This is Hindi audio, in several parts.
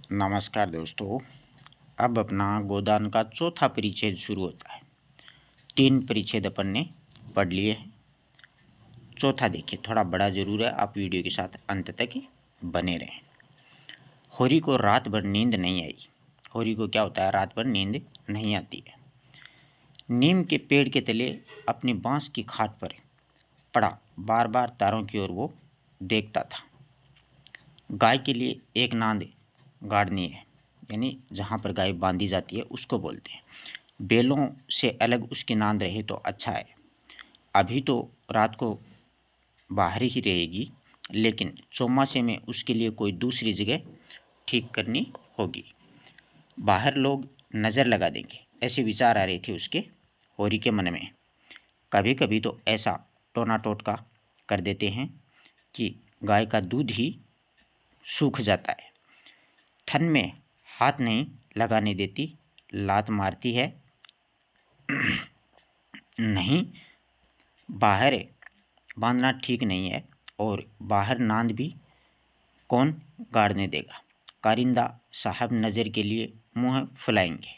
नमस्कार दोस्तों। अब अपना गोदान का चौथा परिच्छेद शुरू होता है। 3 परिच्छेद अपन ने पढ़ लिए हैं। चौथा देखिए, थोड़ा बड़ा ज़रूर है, आप वीडियो के साथ अंत तक ही बने रहें। होरी को रात भर नींद नहीं आई। होरी को क्या होता है, रात भर नींद नहीं आती है। नीम के पेड़ के तले अपनी बांस की खाट पर पड़ा बार बार तारों की ओर वो देखता था। गाय के लिए एक नांद गाड़नी है, यानी जहाँ पर गाय बांधी जाती है उसको बोलते हैं। बैलों से अलग उसकी नांद रहे तो अच्छा है। अभी तो रात को बाहर ही रहेगी, लेकिन चौमासे में उसके लिए कोई दूसरी जगह ठीक करनी होगी। बाहर लोग नज़र लगा देंगे, ऐसे विचार आ रहे थे उसके होरी के मन में। कभी कभी तो ऐसा टोना टोटका कर देते हैं कि गाय का दूध ही सूख जाता है। थन में हाथ नहीं लगाने देती, लात मारती है। नहीं, बाहर बांधना ठीक नहीं है, और बाहर नांद भी कौन गाड़ने देगा। कारिंदा साहब नज़र के लिए मुंह फुलाएंगे।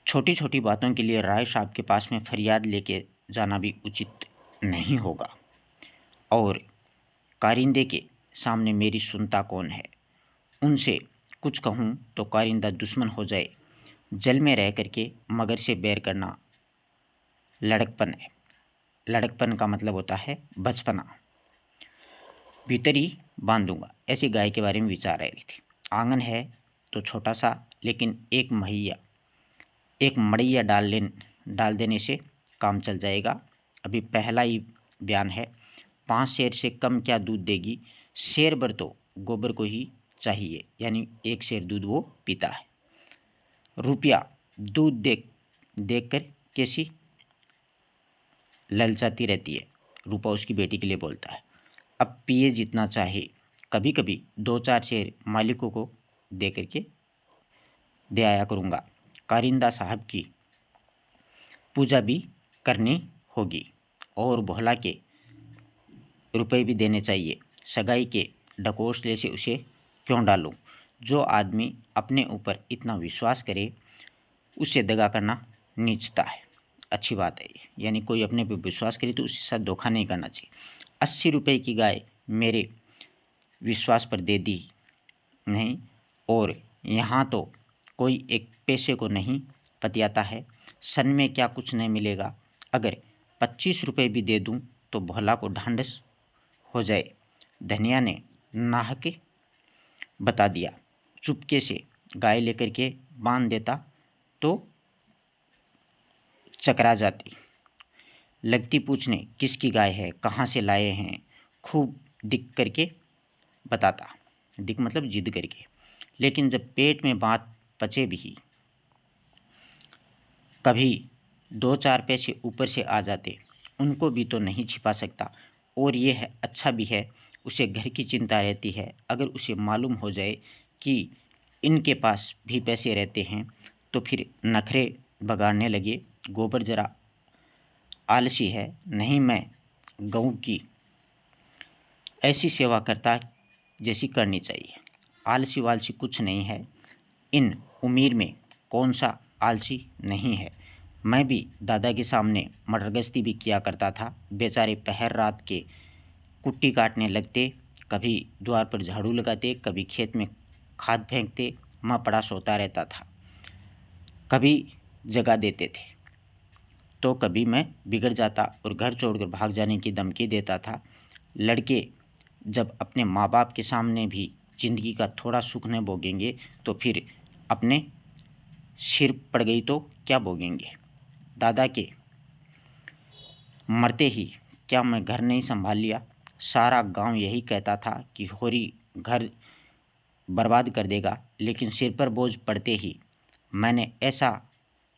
छोटी छोटी बातों के लिए राय साहब के पास में फरियाद लेके जाना भी उचित नहीं होगा। और कारिंदे के सामने मेरी सुनता कौन है। उनसे कुछ कहूँ तो कारिंदा दुश्मन हो जाए। जल में रह करके मगर से बैर करना लड़कपन है। लड़कपन का मतलब होता है बचपना। भीतर ही बांधूंगा, ऐसी गाय के बारे में विचार आ रही थी। आंगन है तो छोटा सा, लेकिन एक मड़ैया डाल देने से काम चल जाएगा। अभी पहला ही बयान है। 5 सेर से कम क्या दूध देगी। सेर भर तो गोबर को ही चाहिए, यानी 1 सेर दूध वो पीता है। रुपया दूध देख कर कैसी ललचाती रहती है। रूपा उसकी बेटी के लिए बोलता है। अब पिए जितना चाहे, कभी कभी 2-4 शेर मालिकों को दे करके दे आया करूँगा। कारिंदा साहब की पूजा भी करनी होगी, और भोला के रुपए भी देने चाहिए। सगाई के ढकोसले से उसे क्यों डालूं। जो आदमी अपने ऊपर इतना विश्वास करे उससे दगा करना नीचता है। अच्छी बात है, यानी कोई अपने पे विश्वास करे तो उसके साथ धोखा नहीं करना चाहिए। 80 रुपये की गाय मेरे विश्वास पर दे दी नहीं, और यहाँ तो कोई एक पैसे को नहीं पतियाता है। सन में क्या कुछ नहीं मिलेगा। अगर 25 रुपये भी दे दूँ तो भोला को ढांढस हो जाए। धनिया ने नाहक बता दिया। चुपके से गाय लेकर के बांध देता तो चकरा जाती। लगती पूछने किसकी गाय है, कहाँ से लाए हैं। खूब दिख करके बताता, दिख मतलब जिद करके। लेकिन जब पेट में बात पचे भी, कभी 2-4 पैसे ऊपर से आ जाते, उनको भी तो नहीं छिपा सकता। और ये है अच्छा भी है, उसे घर की चिंता रहती है। अगर उसे मालूम हो जाए कि इनके पास भी पैसे रहते हैं तो फिर नखरे बगाड़ने लगे। गोबर जरा आलसी है, नहीं मैं गऊ की ऐसी सेवा करता जैसी करनी चाहिए। आलसी वालसी कुछ नहीं है, इन उम्र में कौन सा आलसी नहीं है। मैं भी दादा के सामने मटरगश्ती भी किया करता था। बेचारे पहर रात के कुट्टी काटने लगते, कभी द्वार पर झाड़ू लगाते, कभी खेत में खाद फेंकते। मैं पड़ा सोता रहता था। कभी जगा देते थे तो कभी मैं बिगड़ जाता और घर छोड़कर भाग जाने की धमकी देता था। लड़के जब अपने माँ बाप के सामने भी जिंदगी का थोड़ा सुख न भोगेंगे तो फिर अपने सिर पड़ गई तो क्या भोगेंगे। दादा के मरते ही क्या मैं घर नहीं संभाल लिया। सारा गांव यही कहता था कि होरी घर बर्बाद कर देगा, लेकिन सिर पर बोझ पड़ते ही मैंने ऐसा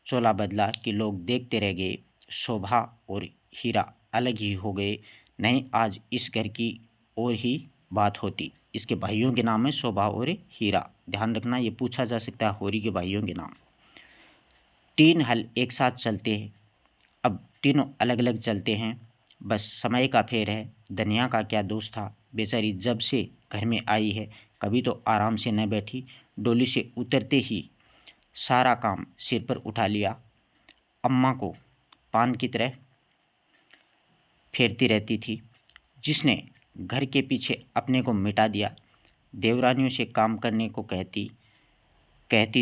चोला बदला कि लोग देखते रह गए। शोभा और हीरा अलग ही हो गए। नहीं, आज इस घर की और ही बात होती। इसके भाइयों के नाम है शोभा और हीरा। ध्यान रखना, ये पूछा जा सकता है होरी के भाइयों के नाम। 3 हल एक साथ चलते हैं, अब तीनों अलग अलग चलते हैं। बस समय का फेर है। धनिया का क्या दोष था, बेचारी जब से घर में आई है कभी तो आराम से न बैठी, डोली से उतरते ही सारा काम सिर पर उठा लिया। अम्मा को पान की तरह फेरती रहती थी, जिसने घर के पीछे अपने को मिटा दिया। देवरानियों से काम करने को कहती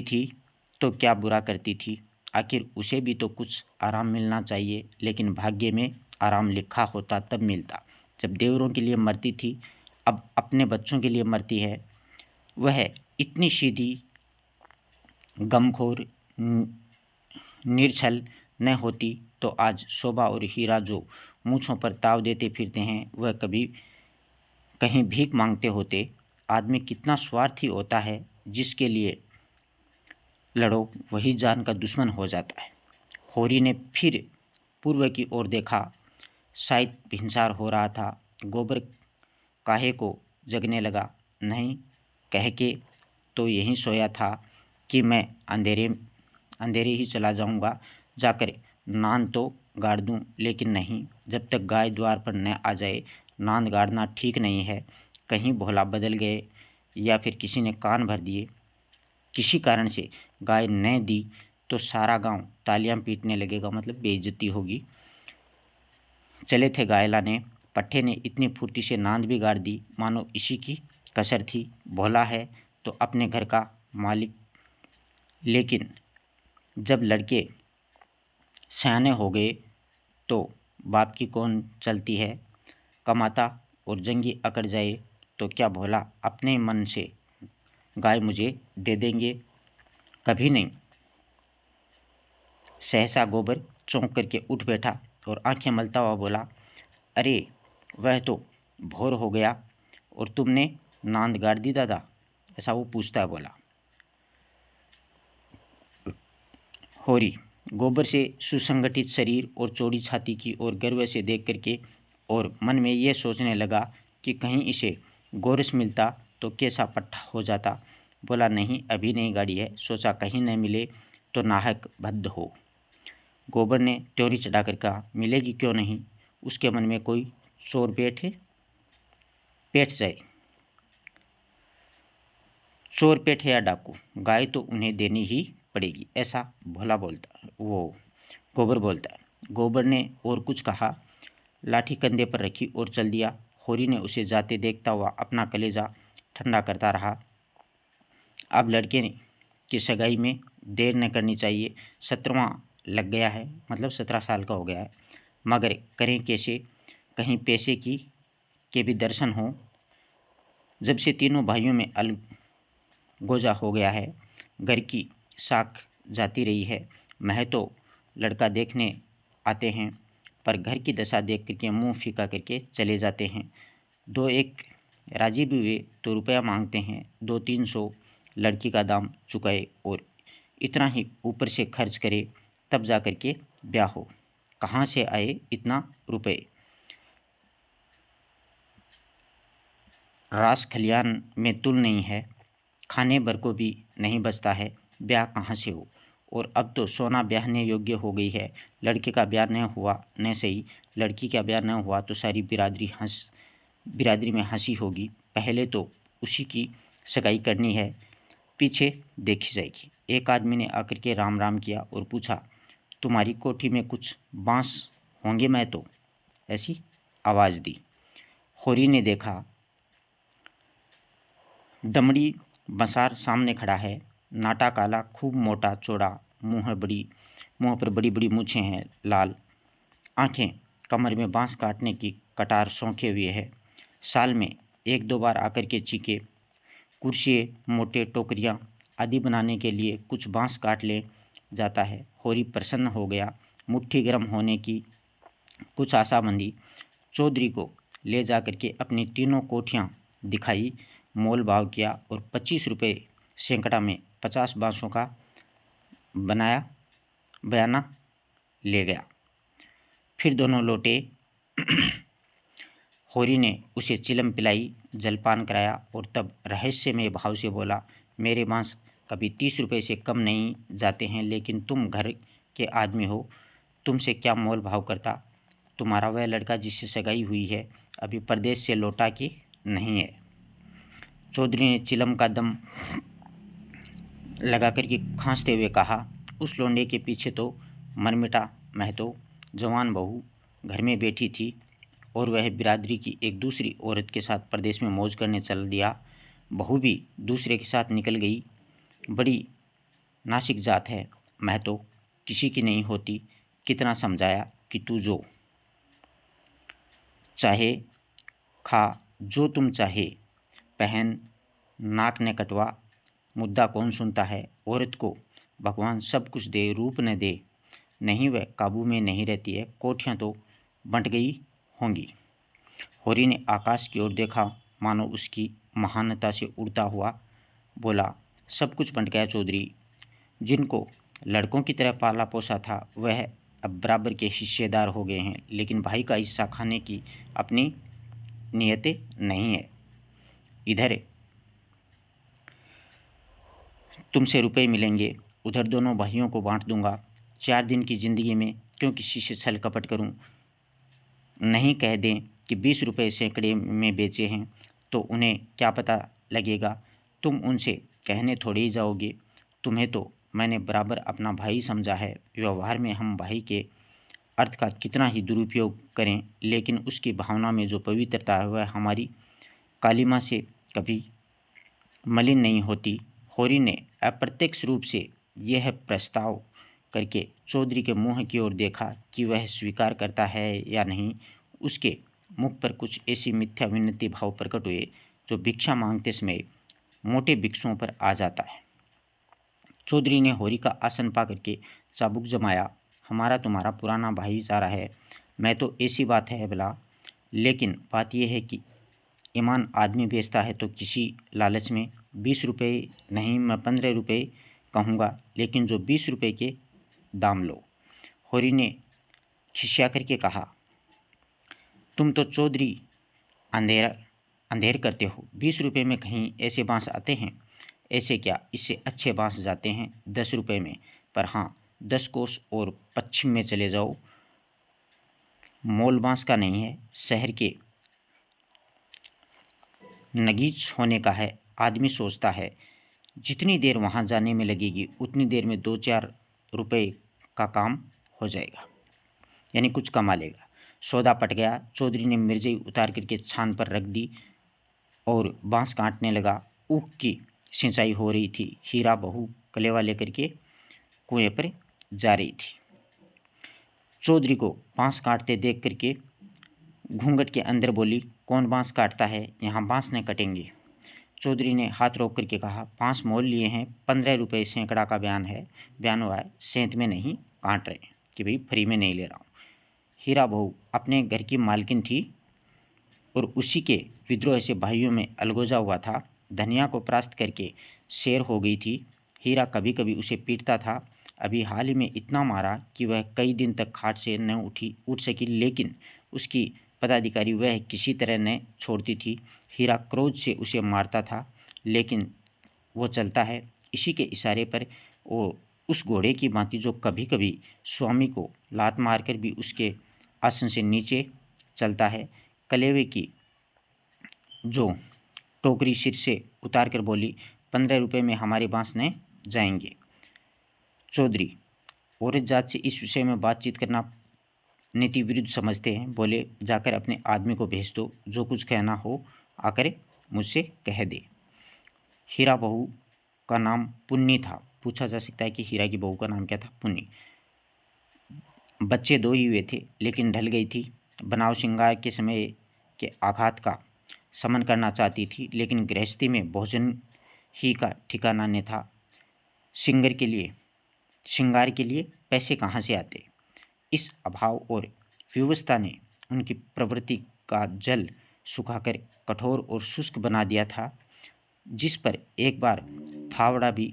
थी तो क्या बुरा करती थी, आखिर उसे भी तो कुछ आराम मिलना चाहिए। लेकिन भाग्य में आराम लिखा होता तब मिलता, जब देवरों के लिए मरती थी, अब अपने बच्चों के लिए मरती है। वह इतनी सीधी, गमखोर, निर्छल न होती तो आज शोभा और हीरा जो मूँछों पर ताव देते फिरते हैं, वह कभी कहीं भीख मांगते होते। आदमी कितना स्वार्थी होता है, जिसके लिए लड़ो वही जान का दुश्मन हो जाता है। होरी ने फिर पूर्व की ओर देखा। शायद भिनसार हो रहा था। गोबर काहे को जगने लगा। नहीं कह के तो यहीं सोया था कि मैं अंधेरे ही चला जाऊंगा, जाकर नान तो गाड़ दूं। लेकिन नहीं, जब तक गाय द्वार पर न आ जाए नांद गाड़ना ठीक नहीं है। कहीं भोला बदल गए या फिर किसी ने कान भर दिए। किसी कारण से गाय न दी तो सारा गांव तालियां पीटने लगेगा, मतलब बेइज्जती होगी। चले थे गाय लाने। पट्टे ने इतनी फुर्ती से नांद भी गाड़ दी मानो इसी की कसर थी। भोला है तो अपने घर का मालिक, लेकिन जब लड़के सयाने हो गए तो बाप की कौन चलती है। कमाता और जंगी अकड़ जाए तो क्या भोला अपने मन से गाय मुझे दे देंगे? कभी नहीं। सहसा गोबर चौंक करके उठ बैठा और आंखें मलता हुआ बोला, अरे वह तो भोर हो गया और तुमने नांद गाड़ दी दादा? ऐसा वो पूछता बोला। होरी गोबर से सुसंगठित शरीर और चौड़ी छाती की ओर गर्व से देख करके और मन में ये सोचने लगा कि कहीं इसे गोरस मिलता तो कैसा पट्टा हो जाता। बोला, नहीं अभी नहीं गाड़ी है, सोचा कहीं न मिले तो नाहक बद्ध हो। गोबर ने त्योरी चढ़ाकर कहा, मिलेगी क्यों नहीं, उसके मन में कोई चोर पेट जाए। चोर पेट है या डाकू, गाय तो उन्हें देनी ही पड़ेगी, ऐसा भोला बोलता, वो गोबर बोलता है। गोबर ने और कुछ कहा, लाठी कंधे पर रखी और चल दिया। होरी ने उसे जाते देखता हुआ अपना कलेजा ठंडा करता रहा। अब लड़के की सगाई में देर न करनी चाहिए। 17वां लग गया है, मतलब 17 साल का हो गया है, मगर करें कैसे, कहीं पैसे की के भी दर्शन हो। जब से तीनों भाइयों में अलगोजा हो गया है, घर की साख जाती रही है। मैं तो लड़का देखने आते हैं, पर घर की दशा देख करके मुंह फीका करके चले जाते हैं। 2-1 राजी भी हुए तो रुपया मांगते हैं। 200-300 लड़की का दाम चुकाए और इतना ही ऊपर से खर्च करे तब जा कर के ब्याह हो। कहाँ से आए इतना रुपए? रास खलियान में तुल नहीं है, खाने भर को भी नहीं बचता है, ब्याह कहाँ से हो। और अब तो सोना ब्याहने योग्य हो गई है। लड़के का ब्याह न हुआ न सही, लड़की का ब्याह न हुआ तो सारी बिरादरी में हंसी होगी। पहले तो उसी की सगाई करनी है, पीछे देखी जाएगी। एक आदमी ने आकर के राम राम किया और पूछा, तुम्हारी कोठी में कुछ बांस होंगे? मैं तो ऐसी आवाज़ दी। होरी ने देखा, दमड़ी बसार सामने खड़ा है, नाटा काला, खूब मोटा चौड़ा, मुँह पर बड़ी बड़ी मूछें हैं, लाल आंखें, कमर में बांस काटने की कटार सौंखे हुए है। साल में 1-2 बार आकर के चीखे, कुर्सियाँ, मोटे टोकरियाँ आदि बनाने के लिए कुछ बांस काट ले जाता है। होरी प्रसन्न हो गया। मुट्ठी गर्म होने की कुछ आशा बंधी। चौधरी को ले जा करके अपनी तीनों कोठियाँ दिखाई, मोल भाव किया और 25 रुपये सैकड़ा में 50 बांसों का बयाना ले गया। फिर दोनों लौटे। होरी ने उसे चिलम पिलाई, जलपान कराया और तब रहस्यमय भाव से बोला, मेरे बांस कभी 30 रुपये से कम नहीं जाते हैं, लेकिन तुम घर के आदमी हो, तुमसे क्या मोल भाव करता। तुम्हारा वह लड़का जिससे सगाई हुई है अभी परदेश से लौटा कि नहीं है? चौधरी ने चिलम का दम लगा करके खांसते हुए कहा, उस लौंडे के पीछे तो मरमिटा महतो जवान बहू घर में बैठी थी और वह बिरादरी की एक दूसरी औरत के साथ प्रदेश में मौज करने चल दिया। बहू भी दूसरे के साथ निकल गई। बड़ी नासिक जात है महतो, किसी की नहीं होती। कितना समझाया कि तू जो चाहे खा, जो तुम चाहे पहन, नाक न कटवा, मुद्दा कौन सुनता है। औरत को भगवान सब कुछ दे, रूप न दे, नहीं वह काबू में नहीं रहती है। कोठियाँ तो बंट गई होंगी। होरी ने आकाश की ओर देखा, मानो उसकी महानता से उड़ता हुआ बोला, सब कुछ बंट गया चौधरी। जिनको लड़कों की तरह पाला पोसा था वह अब बराबर के हिस्सेदार हो गए हैं, लेकिन भाई का हिस्सा खाने की अपनी नियतें नहीं है। इधर तुमसे रुपए मिलेंगे, उधर दोनों भाइयों को बांट दूंगा। 4 दिन की ज़िंदगी में क्यों किसी से छल कपट करूं? नहीं कह दें कि 20 रुपये सैकड़े में बेचे हैं तो उन्हें क्या पता लगेगा। तुम उनसे कहने थोड़े ही जाओगे। तुम्हें तो मैंने बराबर अपना भाई समझा है। व्यवहार में हम भाई के अर्थ का कितना ही दुरुपयोग करें, लेकिन उसकी भावना में जो पवित्रता है वह हमारी कालिमा से कभी मलिन नहीं होती। होरी ने अप्रत्यक्ष रूप से यह प्रस्ताव करके चौधरी के मुंह की ओर देखा कि वह स्वीकार करता है या नहीं। उसके मुख पर कुछ ऐसी मिथ्या विनती भाव प्रकट हुए जो भिक्षा मांगते समय मोटे भिक्षुओं पर आ जाता है। चौधरी ने होरी का आसन पा करके चाबुक जमाया। हमारा तुम्हारा पुराना भाईचारा है, मैं तो ऐसी बात है भला, लेकिन बात यह है कि ईमान आदमी बेचता है तो किसी लालच में। 20 रुपये नहीं, मैं 15 रुपये कहूँगा, लेकिन जो 20 रुपये के दाम लो। होरी ने खिसिया करके कहा, तुम तो चौधरी अंधेर करते हो। 20 रुपये में कहीं ऐसे बांस आते हैं? ऐसे क्या, इससे अच्छे बांस जाते हैं 10 रुपये में। पर हाँ, 10 कोस और पश्चिम में चले जाओ, मोल बांस का नहीं है, शहर के नगीच होने का है। आदमी सोचता है जितनी देर वहाँ जाने में लगेगी उतनी देर में 2-4 रुपये का काम हो जाएगा, यानी कुछ कमा लेगा। सौदा पट गया। चौधरी ने मिर्जई उतार करके छान पर रख दी और बांस काटने लगा। ऊख की सिंचाई हो रही थी। हीरा बहू कलेवा लेकर के कुएं पर जा रही थी। चौधरी को बांस काटते देख करके घूंघट के अंदर बोली, कौन बांस काटता है? यहाँ बांस न कटेंगे। चौधरी ने हाथ रोक करके कहा, बांस मोल लिए हैं, 15 रुपये सैकड़ा का बयान हुआ है, सेंत में नहीं काट रहे कि भाई फ्री में नहीं ले रहा हूँ। हीरा बहू अपने घर की मालकिन थी और उसी के विद्रोह से भाइयों में अलगोजा हुआ था। धनिया को परास्त करके शेर हो गई थी। हीरा कभी कभी उसे पीटता था। अभी हाल ही में इतना मारा कि वह कई दिन तक खाट से न उठ सकी, लेकिन उसकी पदाधिकारी वह किसी तरह न छोड़ती थी। हीरा क्रोध से उसे मारता था, लेकिन वो चलता है इसी के इशारे पर। वो उस घोड़े की भांति जो कभी कभी स्वामी को लात मारकर भी उसके आसन से नीचे चलता है। कलेवे की जो टोकरी सिर से उतार कर बोली, 15 रुपये में हमारे बांस न जाएंगे। चौधरी औरत जात से इस विषय में बातचीत करना नीति विरुद्ध समझते हैं। बोले, जाकर अपने आदमी को भेज दो, जो कुछ कहना हो आकर मुझसे कह दे। हीरा बहू का नाम पुन्नी था। पूछा जा सकता है कि हीरा की बहू का नाम क्या था? पुन्नी। बच्चे 2 ही हुए थे, लेकिन ढल गई थी। बनाव श्रृंगार के समय के आघात का शमन करना चाहती थी, लेकिन गृहस्थी में भोजन ही का ठिकाना न था। श्रृंगार के लिए पैसे कहाँ से आते? इस अभाव और विवशता ने उनकी प्रवृत्ति का जल सुखाकर कठोर और शुष्क बना दिया था, जिस पर एक बार फावड़ा भी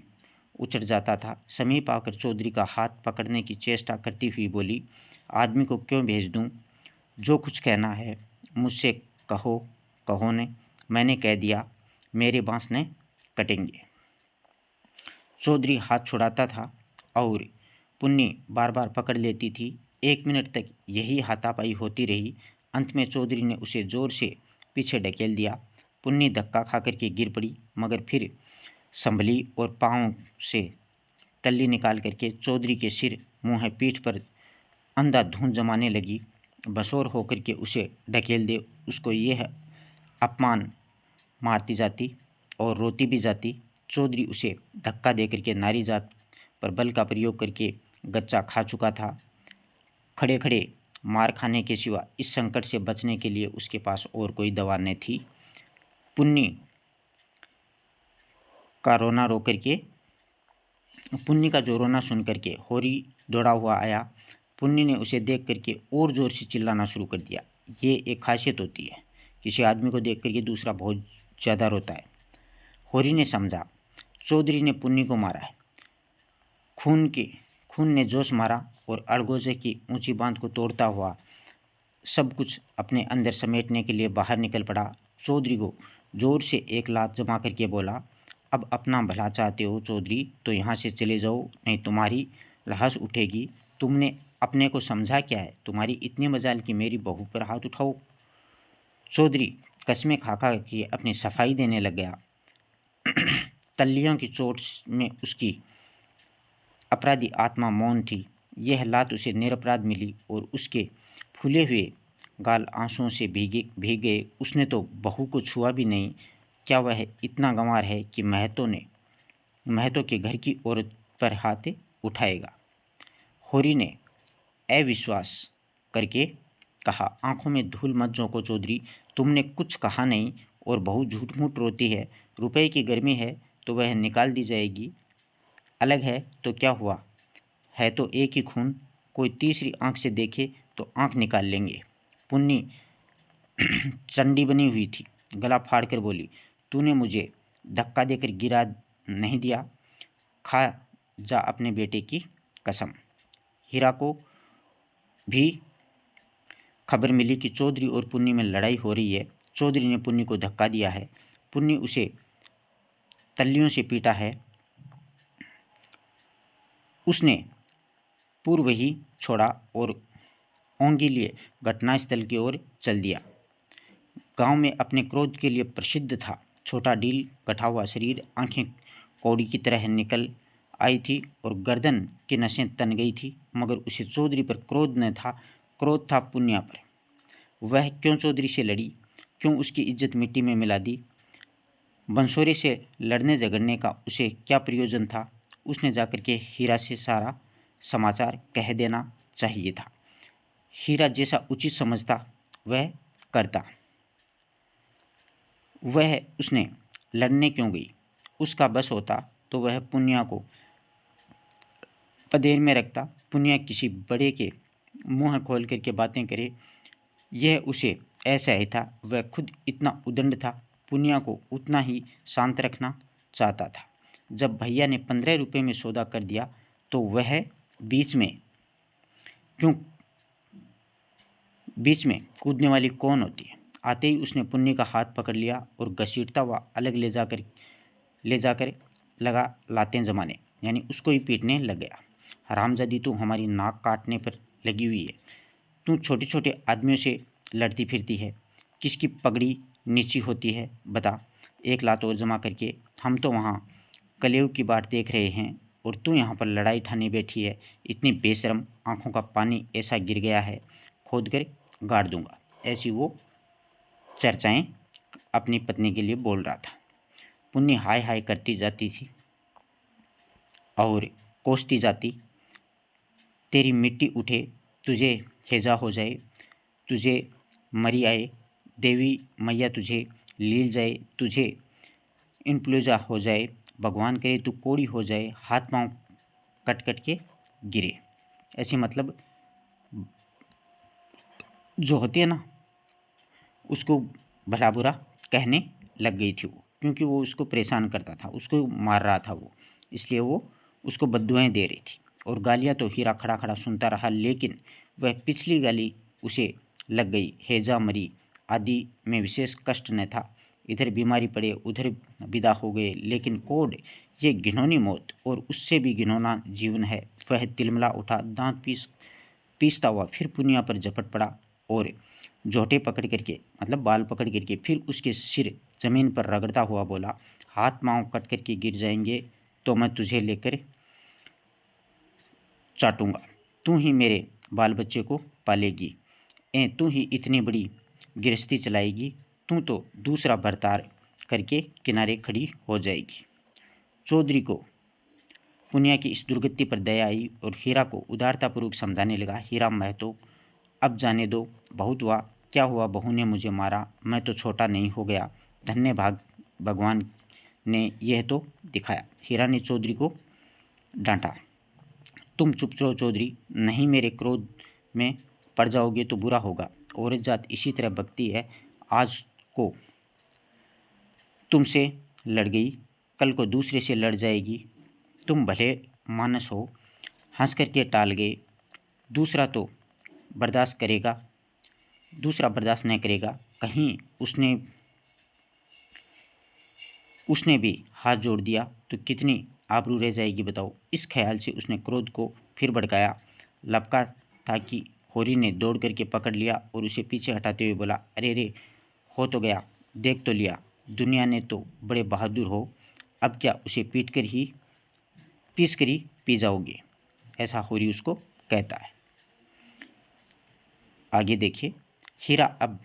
उचट जाता था। समीप आकर चौधरी का हाथ पकड़ने की चेष्टा करती हुई बोली, आदमी को क्यों भेज दूं? जो कुछ कहना है मुझसे कहो ने, मैंने कह दिया, मेरे बांस ने कटेंगे। चौधरी हाथ छुड़ाता था और पुन्नी बार बार पकड़ लेती थी। 1 मिनट तक यही हाथापाई होती रही। अंत में चौधरी ने उसे जोर से पीछे ढकेल दिया। पुन्नी धक्का खा करके गिर पड़ी, मगर फिर संभली और पाँव से तल्ली निकाल करके चौधरी के सिर, मुँह, पीठ पर अंधाधुंध जमाने लगी। बसोर होकर के उसे ढकेल दे, उसको यह अपमान मारती जाती और रोती भी जाती। चौधरी उसे धक्का दे करके नारी जात पर बल का प्रयोग करके गच्चा खा चुका था। खड़े खड़े मार खाने के सिवा इस संकट से बचने के लिए उसके पास और कोई दवा न थी। पुन्नी का रोना रो करके पुन्नी का जो रोना सुन करके होरी दौड़ा हुआ आया। पुन्नी ने उसे देख करके और ज़ोर से चिल्लाना शुरू कर दिया। ये एक खासियत होती है, किसी आदमी को देख करके दूसरा बहुत ज़्यादा रोता है। होरी ने समझा चौधरी ने पुन्नी को मारा है। खून ने जोश मारा और अड़गोजे की ऊंची बांध को तोड़ता हुआ सब कुछ अपने अंदर समेटने के लिए बाहर निकल पड़ा। चौधरी को जोर से एक लात जमा करके बोला, अब अपना भला चाहते हो चौधरी तो यहाँ से चले जाओ, नहीं तुम्हारी लाश उठेगी। तुमने अपने को समझा क्या है? तुम्हारी इतनी मजाल कि मेरी बहू पर हाथ उठाओ। चौधरी कस्में खा खा के अपनी सफाई देने लग गया। तल्लियों की चोट में उसकी अपराधी आत्मा मौन थी। यह लात उसे निरपराध मिली और उसके फूले हुए गाल आंसुओं से भीग गए। उसने तो बहू को छुआ भी नहीं। क्या वह इतना गंवार है कि महतो के घर की औरत पर हाथ उठाएगा? होरी ने अविश्वास करके कहा, आंखों में धूल मत झोंको चौधरी, तुमने कुछ कहा नहीं और बहू झूठ मूठ रोती है। रुपए की गर्मी है तो वह निकाल दी जाएगी, अलग है तो क्या हुआ, है तो एक ही खून। कोई तीसरी आंख से देखे तो आंख निकाल लेंगे। पुन्नी चंडी बनी हुई थी, गला फाड़ कर बोली, तूने मुझे धक्का देकर गिरा नहीं दिया, खा जा अपने बेटे की कसम। हीरा को भी खबर मिली कि चौधरी और पुन्नी में लड़ाई हो रही है। चौधरी ने पुन्नी को धक्का दिया है, पुन्नी उसे तल्लियों से पीटा है। उसने पूर्व ही छोड़ा और ओंगी लिए घटनास्थल की ओर चल दिया। गांव में अपने क्रोध के लिए प्रसिद्ध था। छोटा ढील कटा हुआ शरीर, आंखें कौड़ी की तरह निकल आई थी और गर्दन की नसें तन गई थी, मगर उसे चौधरी पर क्रोध न था, क्रोध था पुनिया पर। वह क्यों चौधरी से लड़ी, क्यों उसकी इज्जत मिट्टी में मिला दी? बंसोरे से लड़ने झगड़ने का उसे क्या प्रयोजन था? उसने जाकर के हीरा से सारा समाचार कह देना चाहिए था। हीरा जैसा उचित समझता वह करता। वह उसने लड़ने क्यों गई? उसका बस होता तो वह पुनिया को पदेर में रखता। पुनिया किसी बड़े के मुंह खोल करके बातें करे, यह उसे असह्य था। वह खुद इतना उदंड था, पुनिया को उतना ही शांत रखना चाहता था। जब भैया ने 15 रुपये में सौदा कर दिया तो वह बीच में कूदने वाली कौन होती है? आते ही उसने पुन्नी का हाथ पकड़ लिया और घसीटता हुआ अलग ले जाकर लगा लातें जमाने, यानी उसको ही पीटने लग गया। हरामजादी, तू हमारी नाक काटने पर लगी हुई है। तू छोटे छोटे आदमियों से लड़ती फिरती है, किसकी पगड़ी नीची होती है बता? एक लात और जमा करके। हम तो वहाँ कलेव की बाट देख रहे हैं और तू यहाँ पर लड़ाई ठाने बैठी है। इतनी बेशरम, आंखों का पानी ऐसा गिर गया है, खोद कर गाड़ दूंगा। ऐसी वो चर्चाएं अपनी पत्नी के लिए बोल रहा था। पुन्नी हाय हाय करती जाती थी और कोसती जाती, तेरी मिट्टी उठे, तुझे हैजा हो जाए, तुझे मरी आए, देवी मैया तुझे लील जाए, तुझे इन्फ्लुएंजा हो जाए, भगवान करे तू कोड़ी हो जाए, हाथ पांव कट कट के गिरे। ऐसी मतलब जो होती है ना, उसको भला बुरा कहने लग गई थी वो, क्योंकि वो उसको परेशान करता था, उसको मार रहा था वो, इसलिए वो उसको बद्दुआएं दे रही थी। और गालियाँ तो हीरा खड़ा खड़ा सुनता रहा, लेकिन वह पिछली गाली उसे लग गई। हैजा, मरी आदि में विशेष कष्ट न था। इधर बीमारी पड़े, उधर विदा हो गए, लेकिन कोड ये घिनौनी मौत और उससे भी घिनौना जीवन है। वह तिलमिला उठा, दांत पीसता हुआ फिर पुनिया पर झपट पड़ा और जोटे पकड़ करके, मतलब बाल पकड़ करके, फिर उसके सिर जमीन पर रगड़ता हुआ बोला, हाथ पांव कट करके गिर जाएंगे तो मैं तुझे लेकर चाटूंगा। तू ही मेरे बाल बच्चे को पालेगी, तू ही इतनी बड़ी गृहस्थी चलाएगी। तू तो दूसरा बर्तार करके किनारे खड़ी हो जाएगी। चौधरी को पुनिया की इस दुर्गति पर दया आई और हीरा को उदारतापूर्वक समझाने लगा, हीरा महतो, अब जाने दो, बहुत हुआ। क्या हुआ, बहू ने मुझे मारा, मैं तो छोटा नहीं हो गया। धन्य भगवान ने यह तो दिखाया। हीरा ने चौधरी को डांटा, तुम चुप रहो चौधरी, नहीं मेरे क्रोध में पड़ जाओगे तो बुरा होगा। औरत जात इसी तरह बकती है, आज को तुमसे लड़ गई, कल को दूसरे से लड़ जाएगी। तुम भले मानस हो, हंस करके टाल गए, दूसरा बर्दाश्त न करेगा। कहीं उसने भी हाथ जोड़ दिया तो कितनी आबरू रह जाएगी बताओ। इस ख्याल से उसने क्रोध को फिर भड़काया। लपका था कि होरी ने दौड़ करके पकड़ लिया और उसे पीछे हटाते हुए बोला, अरे रे, हो तो गया, देख तो लिया, दुनिया ने तो बड़े बहादुर हो, अब क्या उसे पीस कर ही पी जाओगे। ऐसा होरी उसको कहता है। आगे देखिए, हीरा अब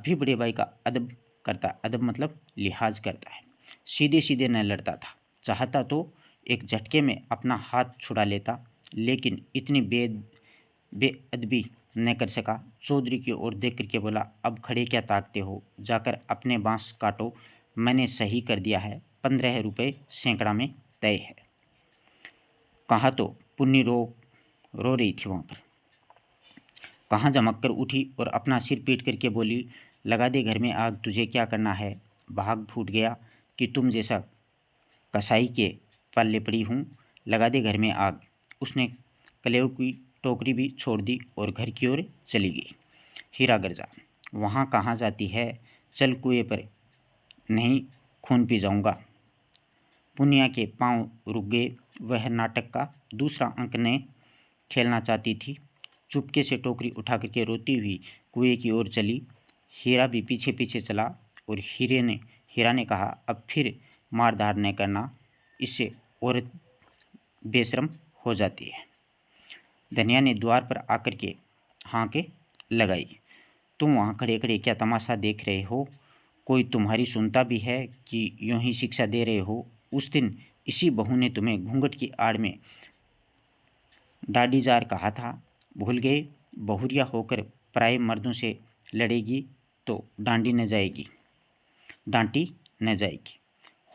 भी बड़े भाई का अदब करता, अदब मतलब लिहाज करता है। सीधे सीधे न लड़ता था, चाहता तो एक झटके में अपना हाथ छुड़ा लेता, लेकिन इतनी बेअदबी न कर सका। चौधरी की ओर देख करके बोला, अब खड़े क्या ताकते हो, जाकर अपने बांस काटो, मैंने सही कर दिया है, 15 रुपये सैकड़ा में तय है। कहा तो पुन्नी रो रही थी वहाँ पर। कहाँ जमक कर उठी और अपना सिर पीट करके बोली, लगा दे घर में आग, तुझे क्या करना है। भाग फूट गया कि तुम जैसा कसाई के पल्ले पड़ी हूँ, लगा दे घर में आग। उसने कलेव की टोकरी भी छोड़ दी और घर की ओर चली गई। हीरा गर्जा, वहाँ कहाँ जाती है, चल कुएं पर, नहीं खून पी जाऊँगा। पुनिया के पांव रुक गए। वह नाटक का दूसरा अंक ने खेलना चाहती थी। चुपके से टोकरी उठा करके रोती हुई कुएं की ओर चली। हीरा भी पीछे पीछे चला और हीरा ने कहा, अब फिर मारधार न करना, इससे औरत बेशरम हो जाती है। धनिया ने द्वार पर आकर के हाँके लगाई, तुम वहाँ खड़े खड़े क्या तमाशा देख रहे हो, कोई तुम्हारी सुनता भी है कि यूं ही शिक्षा दे रहे हो। उस दिन इसी बहू ने तुम्हें घूंघट की आड़ में डाडीजार कहा था, भूल गए। बहुरिया होकर पराये मर्दों से लड़ेगी तो डांटी न जाएगी।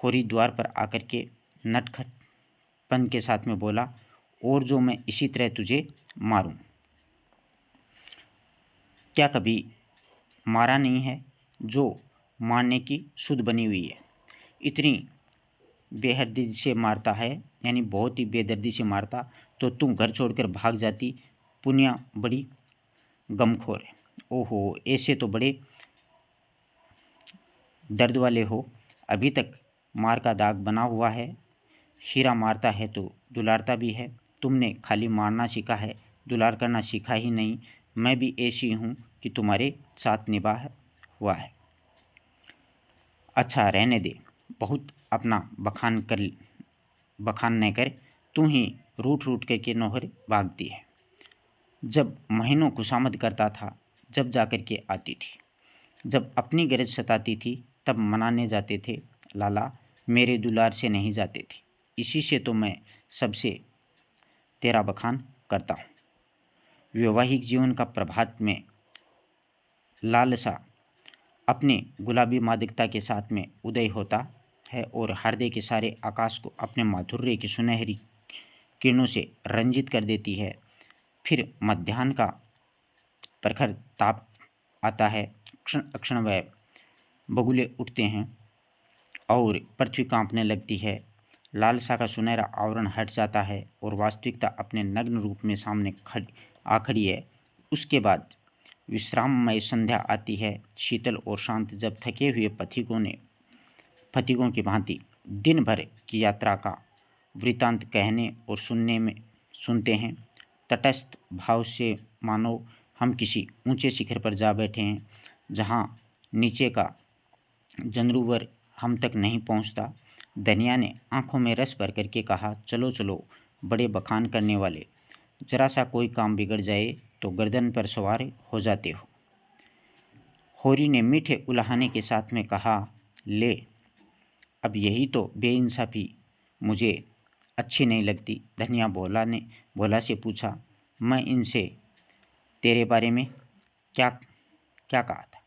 होरी द्वार पर आकर के नटखटपन के साथ में बोला, और जो मैं इसी तरह तुझे मारूं। क्या कभी मारा नहीं है, जो मारने की सुध बनी हुई है। इतनी बेदर्दी से मारता है, यानी बहुत ही बेदर्दी से मारता तो तुम घर छोड़कर भाग जाती। पुनिया बड़ी गमखोर है। ओहो, ऐसे तो बड़े दर्द वाले हो, अभी तक मार का दाग बना हुआ है। हीरा मारता है तो दुलारता भी है, तुमने खाली मारना सीखा है, दुलार करना सीखा ही नहीं। मैं भी ऐसी हूँ कि तुम्हारे साथ निभाया हुआ है। अच्छा रहने दे, बहुत अपना बखान न कर, तू ही रूठ रूठ करके नौहर भागती है। जब महीनों खुशामद करता था, जब जाकर के आती थी, जब अपनी गरज सताती थी तब मनाने जाते थे, लाला मेरे दुलार से नहीं जाते थे। इसी से तो मैं सबसे तेरा बखान करता हूँ। वैवाहिक जीवन का प्रभात में लालसा अपने गुलाबी मादकता के साथ में उदय होता है और हृदय के सारे आकाश को अपने माधुर्य की सुनहरी किरणों से रंजित कर देती है। फिर मध्याह्न का प्रखर ताप आता है, क्षण अक्षण वह बगुले उठते हैं और पृथ्वी कांपने लगती है। लालसा का सुनहरा आवरण हट जाता है और वास्तविकता अपने नग्न रूप में सामने आ खड़ी है। उसके बाद विश्राममय संध्या आती है, शीतल और शांत, जब थके हुए पथिकों की भांति दिन भर की यात्रा का वृतांत कहने और सुनते हैं। तटस्थ भाव से मानो हम किसी ऊंचे शिखर पर जा बैठे हैं, जहाँ नीचे का जनरूवर हम तक नहीं पहुंचता। धनिया ने आंखों में रस भर करके कहा, चलो चलो बड़े बखान करने वाले, जरा सा कोई काम बिगड़ जाए तो गर्दन पर सवार हो जाते हो। होरी ने मीठे उलाहने के साथ में कहा, ले अब यही तो बेइंसाफी मुझे अच्छी नहीं लगती। धनिया भोला से पूछा, मैं इनसे तेरे बारे में क्या क्या कहा था?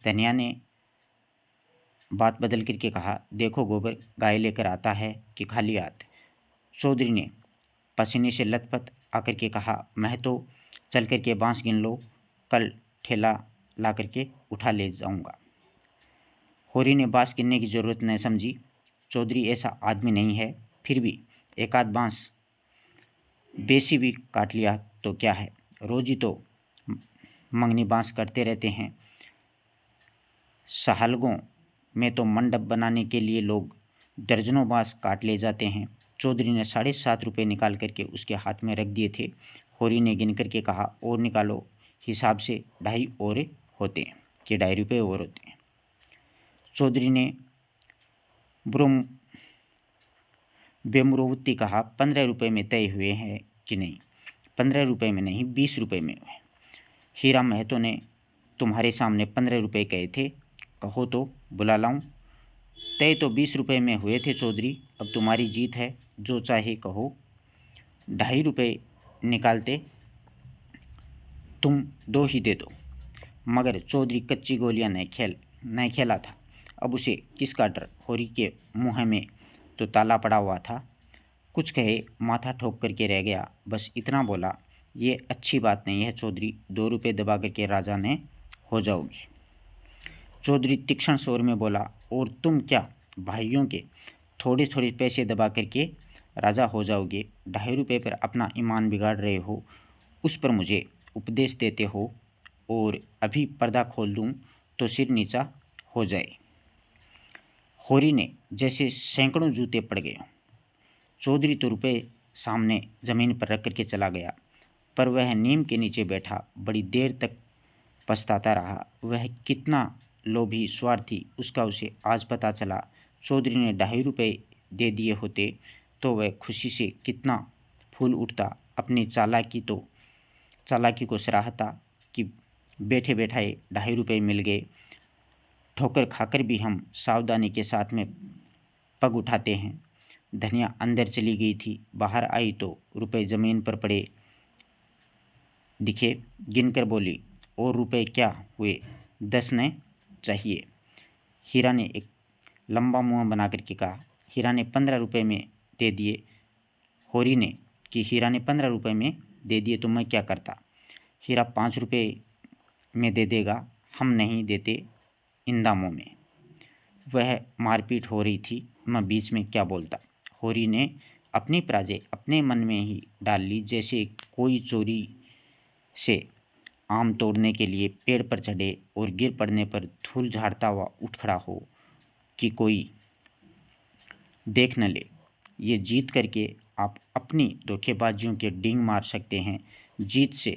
धनिया ने बात बदल करके कहा, देखो गोबर गाय लेकर आता है कि खाली हाथ? चौधरी ने पसीने से लथपथ आकर के कहा, मैं तो चल करके बांस गिन लो, कल ठेला ला करके उठा ले जाऊंगा। होरी ने बांस गिनने की ज़रूरत न समझी। चौधरी ऐसा आदमी नहीं है, फिर भी एक आध बांस बेसी भी काट लिया तो क्या है, रोज ही तो मंगनी बांस करते रहते हैं। सहालगों में तो मंडप बनाने के लिए लोग दर्जनों बांस काट ले जाते हैं। चौधरी ने 7.5 रुपये निकाल करके उसके हाथ में रख दिए थे। होरी ने गिन करके कहा, और निकालो, हिसाब से 2.5 और होते हैं कि 2.5 रुपये और होते हैं। चौधरी ने बेमुरवत्ती कहा, 15 रुपये में तय हुए हैं कि नहीं? 15 रुपये में नहीं, 20 रुपये में हुए। हीरा महतो ने तुम्हारे सामने 15 रुपये कहे थे, कहो तो बुला लाऊं? तय तो 20 रुपये में हुए थे चौधरी, अब तुम्हारी जीत है, जो चाहे कहो। 2.5 रुपये निकालते तुम 2 ही दे दो। मगर चौधरी कच्ची गोलियां नहीं खेला था। अब उसे किसका डर? होरी के मुँह में तो ताला पड़ा हुआ था। कुछ कहे माथा ठोक करके रह गया, बस इतना बोला, ये अच्छी बात नहीं है चौधरी, 2 रुपये दबा करके राजा ने हो जाओगी। चौधरी तीक्ष्ण स्वर में बोला, और तुम क्या भाइयों के थोड़े थोड़े पैसे दबा करके राजा हो जाओगे? 2.5 रुपये पर अपना ईमान बिगाड़ रहे हो, उस पर मुझे उपदेश देते हो, और अभी पर्दा खोल दूं तो सिर नीचा हो जाए। होरी ने जैसे सैकड़ों जूते पड़ गए। चौधरी तो रुपये सामने ज़मीन पर रख करके चला गया, पर वह नीम के नीचे बैठा बड़ी देर तक पछताता रहा। वह कितना लोभी स्वार्थी उसका उसे आज पता चला। चौधरी ने 2.5 रुपये दे दिए होते तो वह खुशी से कितना फूल उठता, अपनी चालाकी को सराहता कि बैठे बैठाए 2.5 रुपये मिल गए। ठोकर खाकर भी हम सावधानी के साथ में पग उठाते हैं। धनिया अंदर चली गई थी, बाहर आई तो रुपए ज़मीन पर पड़े दिखे। गिनकर बोली, और रुपए क्या हुए? 10 ने चाहिए। हीरा ने एक लंबा मुंह बना करके कहा। हीरा ने 15 रुपये में दे दिए। होरी ने कि हीरा ने 15 रुपये में दे दिए तो मैं क्या करता? हीरा 5 रुपये में दे देगा, हम नहीं देते इन दामों में। वह मारपीट हो रही थी, मैं बीच में क्या बोलता। होरी ने अपनी पराजय अपने मन में ही डाल ली, जैसे कोई चोरी से आम तोड़ने के लिए पेड़ पर चढ़े और गिर पड़ने पर धूल झाड़ता हुआ उठ खड़ा हो कि कोई देख न ले। ये जीत करके आप अपनी धोखेबाजियों के डींग मार सकते हैं। जीत से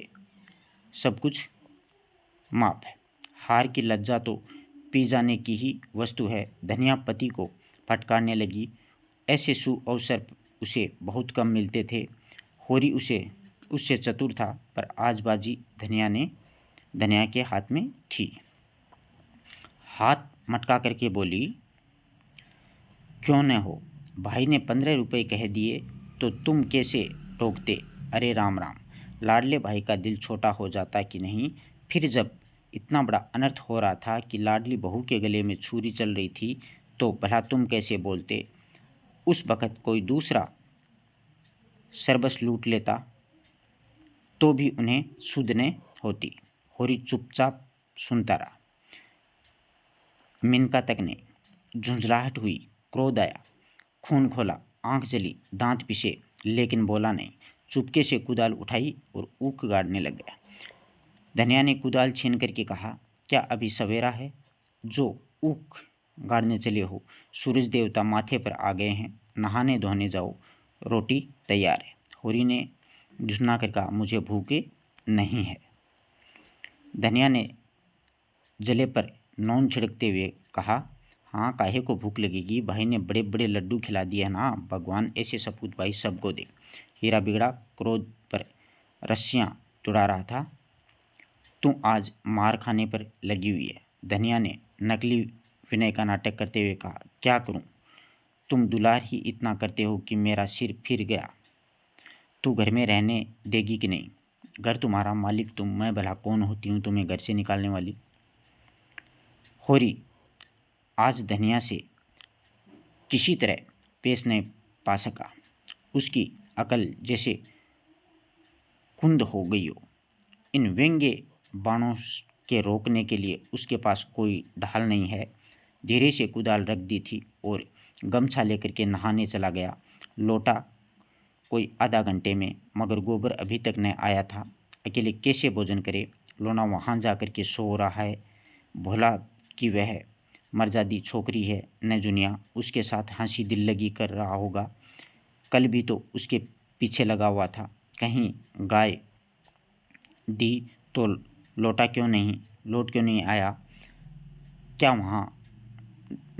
सब कुछ माप है, हार की लज्जा तो पी जाने की ही वस्तु है। धनिया पति को फटकारने लगी। ऐसे सुअवसर उसे बहुत कम मिलते थे। होरी उससे चतुर था, पर आज बाजी धनिया के हाथ में थी। हाथ मटका करके बोली, क्यों न हो, भाई ने 15 रुपये कह दिए तो तुम कैसे टोकते? अरे राम राम, लाडले भाई का दिल छोटा हो जाता कि नहीं? फिर जब इतना बड़ा अनर्थ हो रहा था कि लाडली बहू के गले में छुरी चल रही थी, तो भला तुम कैसे बोलते? उस वक़्त कोई दूसरा सरबस लूट लेता तो भी उन्हें सुध न होती। होरी चुपचाप सुनता रहा। मिनका तक ने झुंझलाहट हुई, क्रोध आया, खून खोला, आंख जली, दांत पिसे, लेकिन बोला नहीं। चुपके से कुदाल उठाई और ऊख गाड़ने लग गया। धनिया ने कुदाल छीन करके कहा, क्या अभी सवेरा है जो ऊख गाड़ने चले हो? सूरज देवता माथे पर आ गए हैं, नहाने धोने जाओ, रोटी तैयार है। होरी ने झुंझला कर कहा, मुझे भूखे नहीं है। धनिया ने जले पर नौन छिड़कते हुए कहा, हाँ, काहे को भूख लगेगी, भाई ने बड़े बड़े लड्डू खिला दिए ना, भगवान ऐसे सपूत भाई सबको दे। हीरा बिगड़ा क्रोध पर रस्सियां तुड़ा रहा था। तू आज मार खाने पर लगी हुई है। धनिया ने नकली विनय का नाटक करते हुए कहा, क्या करूं, तुम दुलार ही इतना करते हो कि मेरा सिर फिर गया। तू घर में रहने देगी कि नहीं? घर तुम्हारा, मालिक तुम, मैं भला कौन होती हूँ तुम्हें घर से निकालने वाली। होरी आज धनिया से किसी तरह पेश नहीं पा सका। उसकी अकल जैसे कुंद हो गई हो। इन व्यंग्य बाणों के रोकने के लिए उसके पास कोई ढाल नहीं है। धीरे से कुदाल रख दी थी और गमछा लेकर के नहाने चला गया। लौटा कोई आधा घंटे में, मगर गोबर अभी तक न आया था। अकेले कैसे भोजन करे? लोना वहाँ जा कर के सो रहा है। भोला कि वह मर्जादी छोकरी है न जुनिया, उसके साथ हंसी दिल लगी कर रहा होगा। कल भी तो उसके पीछे लगा हुआ था। कहीं गाय दी तो लौट क्यों नहीं आया? क्या वहाँ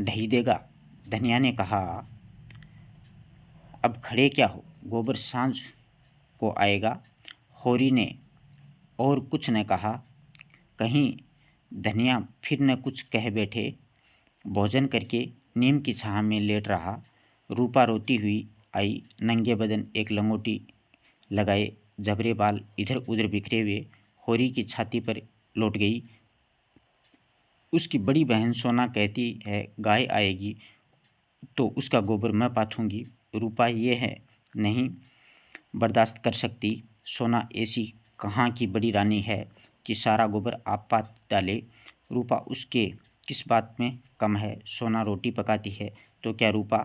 ढही देगा? धनिया ने कहा, अब खड़े क्या हो, गोबर सांझ को आएगा। होरी ने और कुछ न कहा। कहीं धनिया फिर न कुछ कह बैठे। भोजन करके नीम की छाह में लेट रहा। रूपा रोती हुई आई, नंगे बदन एक लंगोटी लगाए, जबरे बाल इधर उधर बिखरे हुए होरी की छाती पर लौट गई। उसकी बड़ी बहन सोना कहती है, गाय आएगी तो उसका गोबर मैं पाथूंगी। रूपा ये है नहीं बर्दाश्त कर सकती। सोना ऐसी कहाँ की बड़ी रानी है कि सारा गोबर आप पात डाले। रूपा उसके किस बात में कम है? सोना रोटी पकाती है तो क्या रूपा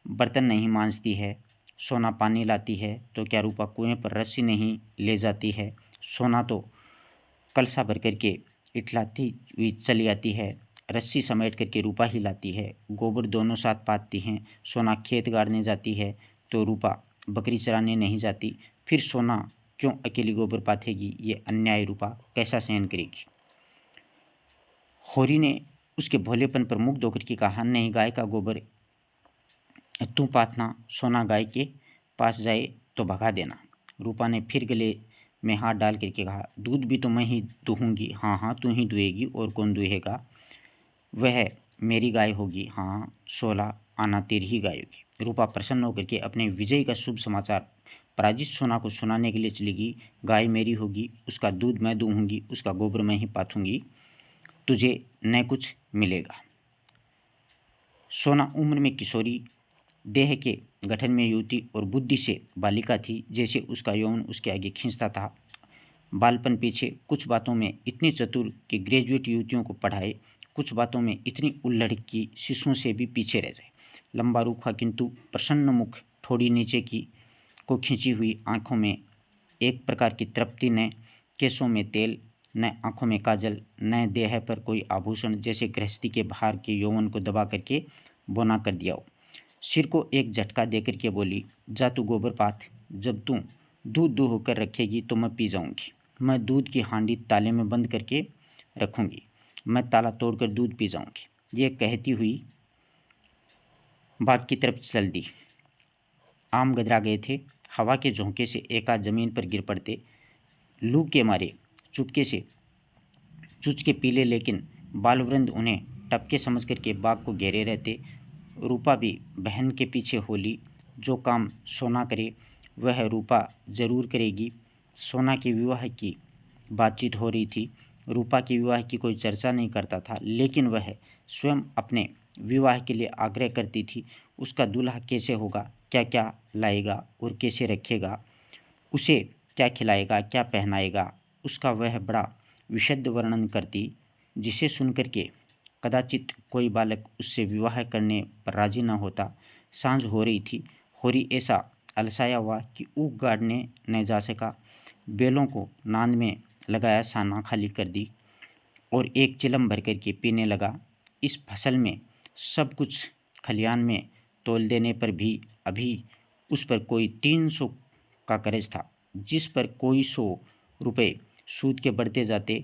बर्तन नहीं मांजती है? सोना पानी लाती है तो क्या रूपा कुएं पर रस्सी नहीं ले जाती है? सोना तो कलसा भर करके इठलाती हुई चली आती है। रस्सी समेट करके रूपा ही लाती है। गोबर दोनों साथ पाती हैं। सोना खेत गाड़ने जाती है तो रूपा बकरी चराने नहीं जाती। फिर सोना क्यों अकेली गोबर पाथेगी? ये अन्याय रूपा कैसा सहन करेगी? होरी ने उसके भोलेपन पर मुग्ध होकर के कहा, नहीं, गाय का गोबर तू पाथना। सोना गाय के पास जाए तो भगा देना। रूपा ने फिर गले में हाथ डाल करके कहा, दूध भी तो मैं ही दूहूँगी। हाँ हाँ, तू ही दुएगी, और कौन दुहेगा? वह मेरी गाय होगी। हाँ, 16 आना तेरी ही गाय होगी। रूपा प्रसन्न होकर के अपने विजय का शुभ समाचार पराजित सोना को सुनाने के लिए चलेगी। गाय मेरी होगी, उसका दूध मैं दूहूँगी, उसका गोबर मैं ही पाथूँगी, तुझे न कुछ मिलेगा। सोना उम्र में किशोरी, देह के गठन में युवती और बुद्धि से बालिका थी। जैसे उसका यौवन उसके आगे खींचता था। बालपन पीछे, कुछ बातों में इतनी चतुर कि ग्रेजुएट युवतियों को पढ़ाए, कुछ बातों में इतनी उल्लड़ कि शिशुओं से भी पीछे रह जाए। लंबा रूखा किंतु प्रसन्न मुख, थोड़ी नीचे की को खींची हुई आंखों में एक प्रकार की तृप्ति, न केसों में तेल, न आंखों में काजल, न देह पर कोई आभूषण, जैसे गृहस्थी के भार के यौवन को दबा करके बोना कर दिया हो। सिर को एक झटका देकर के बोली, जा तू गोबर पाथ। जब तू दूध दूह होकर रखेगी तो मैं पी जाऊंगी। मैं दूध की हांडी ताले में बंद करके रखूंगी। मैं ताला तोड़कर दूध पी जाऊंगी। ये कहती हुई बाग की तरफ चल दी। आम गदरा गए थे। हवा के झोंके से एकाध जमीन पर गिर पड़ते। लू के मारे चुपके से चुच के पीले, लेकिन बालवृंद उन्हें टपके समझ करके बाग को घेरे रहते। रूपा भी बहन के पीछे होली। जो काम सोना करे वह रूपा जरूर करेगी। सोना के विवाह की बातचीत हो रही थी। रूपा के विवाह की कोई चर्चा नहीं करता था, लेकिन वह स्वयं अपने विवाह के लिए आग्रह करती थी। उसका दूल्हा कैसे होगा, क्या क्या लाएगा और कैसे रखेगा, उसे क्या खिलाएगा, क्या पहनाएगा, उसका वह बड़ा विशद वर्णन करती, जिसे सुनकर के कदाचित कोई बालक उससे विवाह करने पर राजी न होता। सांझ हो रही थी। होरी ऐसा अलसाया हुआ कि ऊख गाड़ने न जा सका। बैलों को नांद में लगाया, साना खाली कर दी और एक चिलम भर करके पीने लगा। इस फसल में सब कुछ खलियान में तोल देने पर भी अभी उस पर कोई 300 का कर्ज था, जिस पर कोई 100 रुपये सूद के बढ़ते जाते।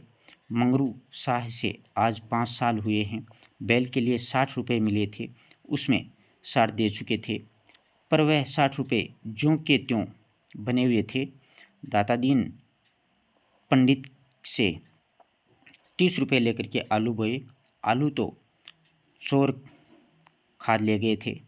मंगरू साह से आज 5 साल हुए हैं। बैल के लिए 60 रुपये मिले थे, उसमें 60 दे चुके थे, पर वह 60 रुपये ज्यों के त्यों बने हुए थे। दाता दीन पंडित से 30 रुपये लेकर के आलू बोए। आलू तो चोर खाद ले गए थे,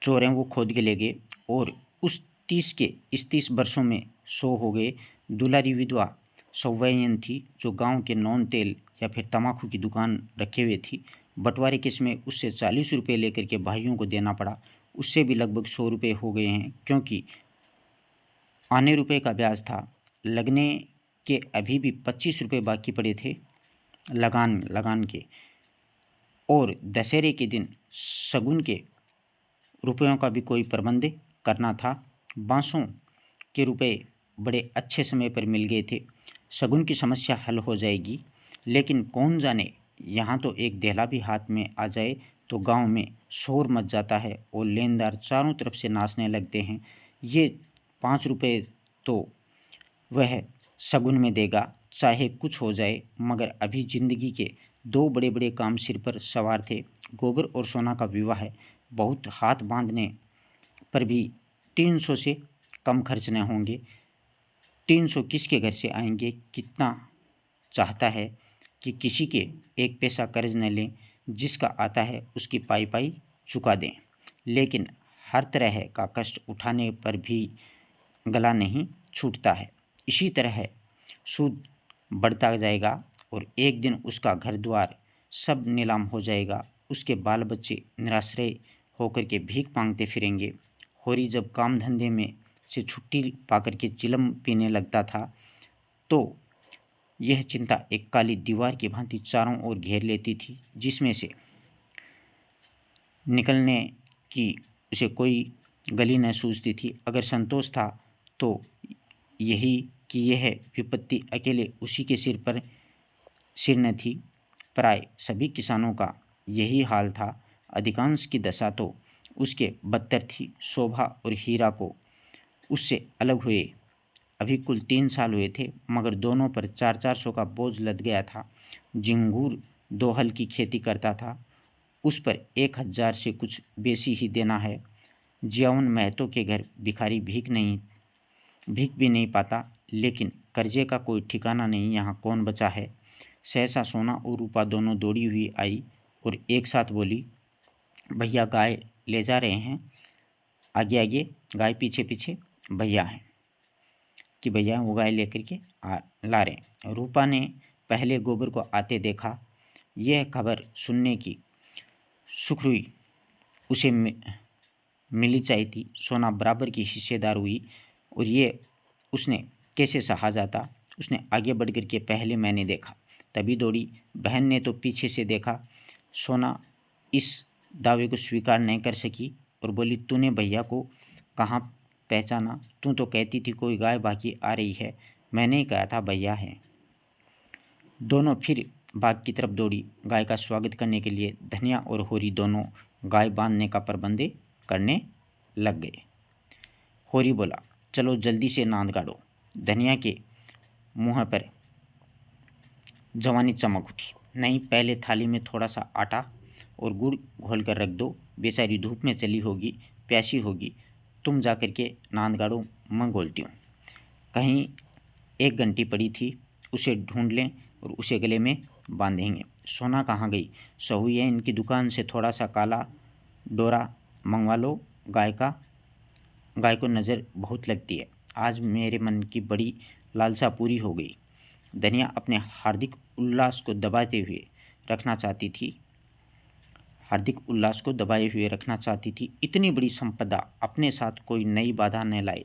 चोर हैं वो खोद के ले गए, और उस 30 वर्षों में 100 हो गए। दुलारी विधवा सौवयन थी, जो गांव के नॉन तेल या फिर तम्बाकू की दुकान रखे हुए थी। बंटवारे केस में उससे 40 रुपये लेकर के भाइयों को देना पड़ा, उससे भी लगभग 100 रुपये हो गए हैं, क्योंकि आने रुपये का ब्याज था। लगने के अभी भी 25 रुपये बाकी पड़े थे लगान के, और दशहरे के दिन शगुन के रुपयों का भी कोई प्रबंध करना था। बांसों के रुपए बड़े अच्छे समय पर मिल गए थे, शगुन की समस्या हल हो जाएगी। लेकिन कौन जाने, यहाँ तो एक देहला भी हाथ में आ जाए तो गांव में शोर मच जाता है और लेनदार चारों तरफ से नाचने लगते हैं। ये 5 रुपये तो वह शगुन में देगा, चाहे कुछ हो जाए, मगर अभी जिंदगी के 2 बड़े बड़े काम सिर पर सवार थे। गोबर और सोना का विवाह है, बहुत हाथ बांधने पर भी 300 से कम खर्च न होंगे। 300 किसके घर से आएंगे? कितना चाहता है कि किसी के एक पैसा कर्ज न लें, जिसका आता है उसकी पाई पाई चुका दें, लेकिन हर तरह का कष्ट उठाने पर भी गला नहीं छूटता है। इसी तरह सूद बढ़ता जाएगा और एक दिन उसका घर द्वार सब नीलाम हो जाएगा। उसके बाल बच्चे निराश्रय होकर के भीख मांगते फिरेंगे। होरी जब काम धंधे में से छुट्टी पाकर के चिलम पीने लगता था, तो यह चिंता एक काली दीवार की भांति चारों ओर घेर लेती थी, जिसमें से निकलने की उसे कोई गली न सूझती थी। अगर संतोष था तो यही कि यह विपत्ति अकेले उसी के सिर न थी, प्राय सभी किसानों का यही हाल था। अधिकांश की दशा तो उसके बदतर थी। शोभा और हीरा को उससे अलग हुए अभी कुल 3 साल हुए थे, मगर दोनों पर 400 का बोझ लद गया था। झिंगूर 2 हल की खेती करता था, उस पर 1000 से कुछ बेसी ही देना है। जियावन महतो के घर भिखारी भीख भी नहीं पाता, लेकिन कर्जे का कोई ठिकाना नहीं। यहाँ कौन बचा है? सहसा सोना और रूपा दोनों दौड़ी हुई आई और एक साथ बोली, भैया गाय ले जा रहे हैं। आगे आगे, गाय पीछे पीछे भैया हैं कि भैया वो गाय लेकर के ला रहे हैं। रूपा ने पहले गोबर को आते देखा। यह खबर सुनने की सुखरुई उसे मिली चाहिए थी। सोना बराबर की हिस्सेदार हुई और ये उसने कैसे सहा जाता। उसने आगे बढ़ कर के पहले मैंने देखा, तभी दौड़ी। बहन ने तो पीछे से देखा। सोना इस दावे को स्वीकार नहीं कर सकी और बोली, तूने भैया को कहाँ पहचाना? तू तो कहती थी कोई गाय बाकी आ रही है। मैंने ही कहा था भैया है। दोनों फिर बाग की तरफ दौड़ी। गाय का स्वागत करने के लिए धनिया और होरी दोनों गाय बांधने का प्रबंध करने लग गए। होरी बोला, चलो जल्दी से नांद काढ़ो। धनिया के मुँह पर जवानी चमक उठी। नहीं, पहले थाली में थोड़ा सा आटा और गुड़ घोल कर रख दो। बेचारी धूप में चली होगी, प्यासी होगी। तुम जा कर के नांद गाड़ो, मैं घोलती हूँ। कहीं एक घंटी पड़ी थी, उसे ढूंढ लें और उसे गले में बांधेंगे। सोना कहाँ गई? सहुई है, इनकी दुकान से थोड़ा सा काला डोरा मंगवा लो। गाय को नज़र बहुत लगती है। आज मेरे मन की बड़ी लालसा पूरी हो गई। धनिया अपने हार्दिक उल्लास को दबाए हुए रखना चाहती थी। इतनी बड़ी संपदा अपने साथ कोई नई बाधा न लाए,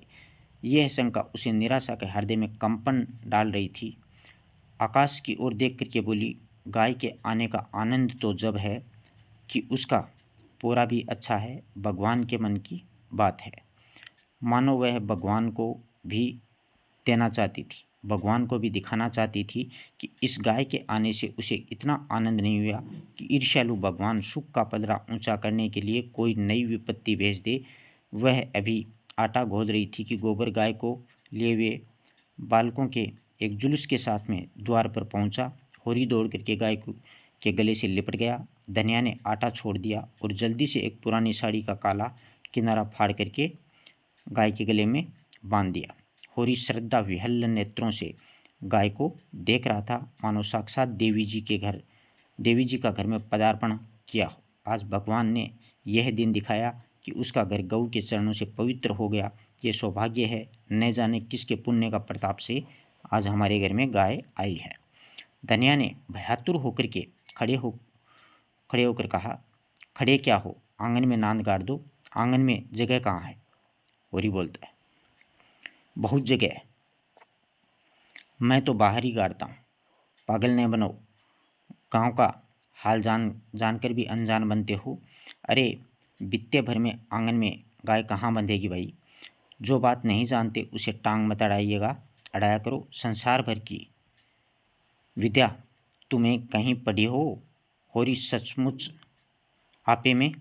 यह शंका उसे निराशा के हृदय में कंपन डाल रही थी। आकाश की ओर देख करके बोली, गाय के आने का आनंद तो जब है कि उसका पोरा भी अच्छा है। भगवान के मन की बात है। मानो वह भगवान को भी देना चाहती थी, भगवान को भी दिखाना चाहती थी कि इस गाय के आने से उसे इतना आनंद नहीं हुआ कि ईर्ष्यालु भगवान सुख का पदरा ऊंचा करने के लिए कोई नई विपत्ति भेज दे। वह अभी आटा घोल रही थी कि गोबर गाय को लिए हुए बालकों के एक जुलूस के साथ में द्वार पर पहुंचा। होरी दौड़ करके गाय के गले से लिपट गया। धनिया ने आटा छोड़ दिया और जल्दी से एक पुरानी साड़ी का काला किनारा फाड़ करके गाय के गले में बांध दिया। होरी श्रद्धा विहल्ल नेत्रों से गाय को देख रहा था, मानो साक्षात देवी जी का घर में पदार्पण किया हो। आज भगवान ने यह दिन दिखाया कि उसका घर गऊ के चरणों से पवित्र हो गया। ये सौभाग्य है, न जाने किसके पुण्य का प्रताप से आज हमारे घर में गाय आई है। धनिया ने भयातुर होकर के खड़े होकर कहा, खड़े क्या हो, आंगन में नांद गाड़ दो। आंगन में जगह कहाँ है? होरी बोलता है, बहुत जगह है, मैं तो बाहर ही गाड़ता हूँ। पागल न बनो, गांव का हाल जानकर भी अनजान बनते हो। अरे बित्ते भर में आंगन में गाय कहाँ बंधेगी भाई? जो बात नहीं जानते उसे टांग मत अड़ाया करो। संसार भर की विद्या तुम्हें कहीं पढ़ी हो? होरी सचमुच आपे में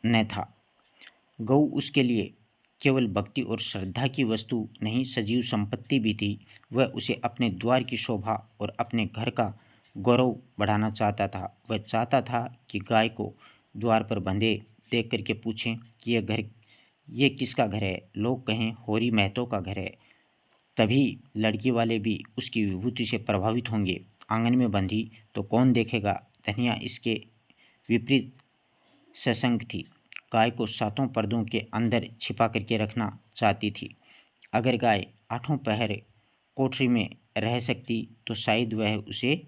न था। गऊ उसके लिए केवल भक्ति और श्रद्धा की वस्तु नहीं, सजीव संपत्ति भी थी। वह उसे अपने द्वार की शोभा और अपने घर का गौरव बढ़ाना चाहता था। वह चाहता था कि गाय को द्वार पर बंधे देख करके पूछें कि ये किसका घर है? लोग कहें होरी महतो का घर है, तभी लड़की वाले भी उसकी विभूति से प्रभावित होंगे। आंगन में बंधी तो कौन देखेगा? धनिया इसके विपरीत सशंक थी। गाय को सातों पर्दों के अंदर छिपा करके रखना चाहती थी। अगर गाय आठों पहर कोठरी में रह सकती तो शायद वह उसे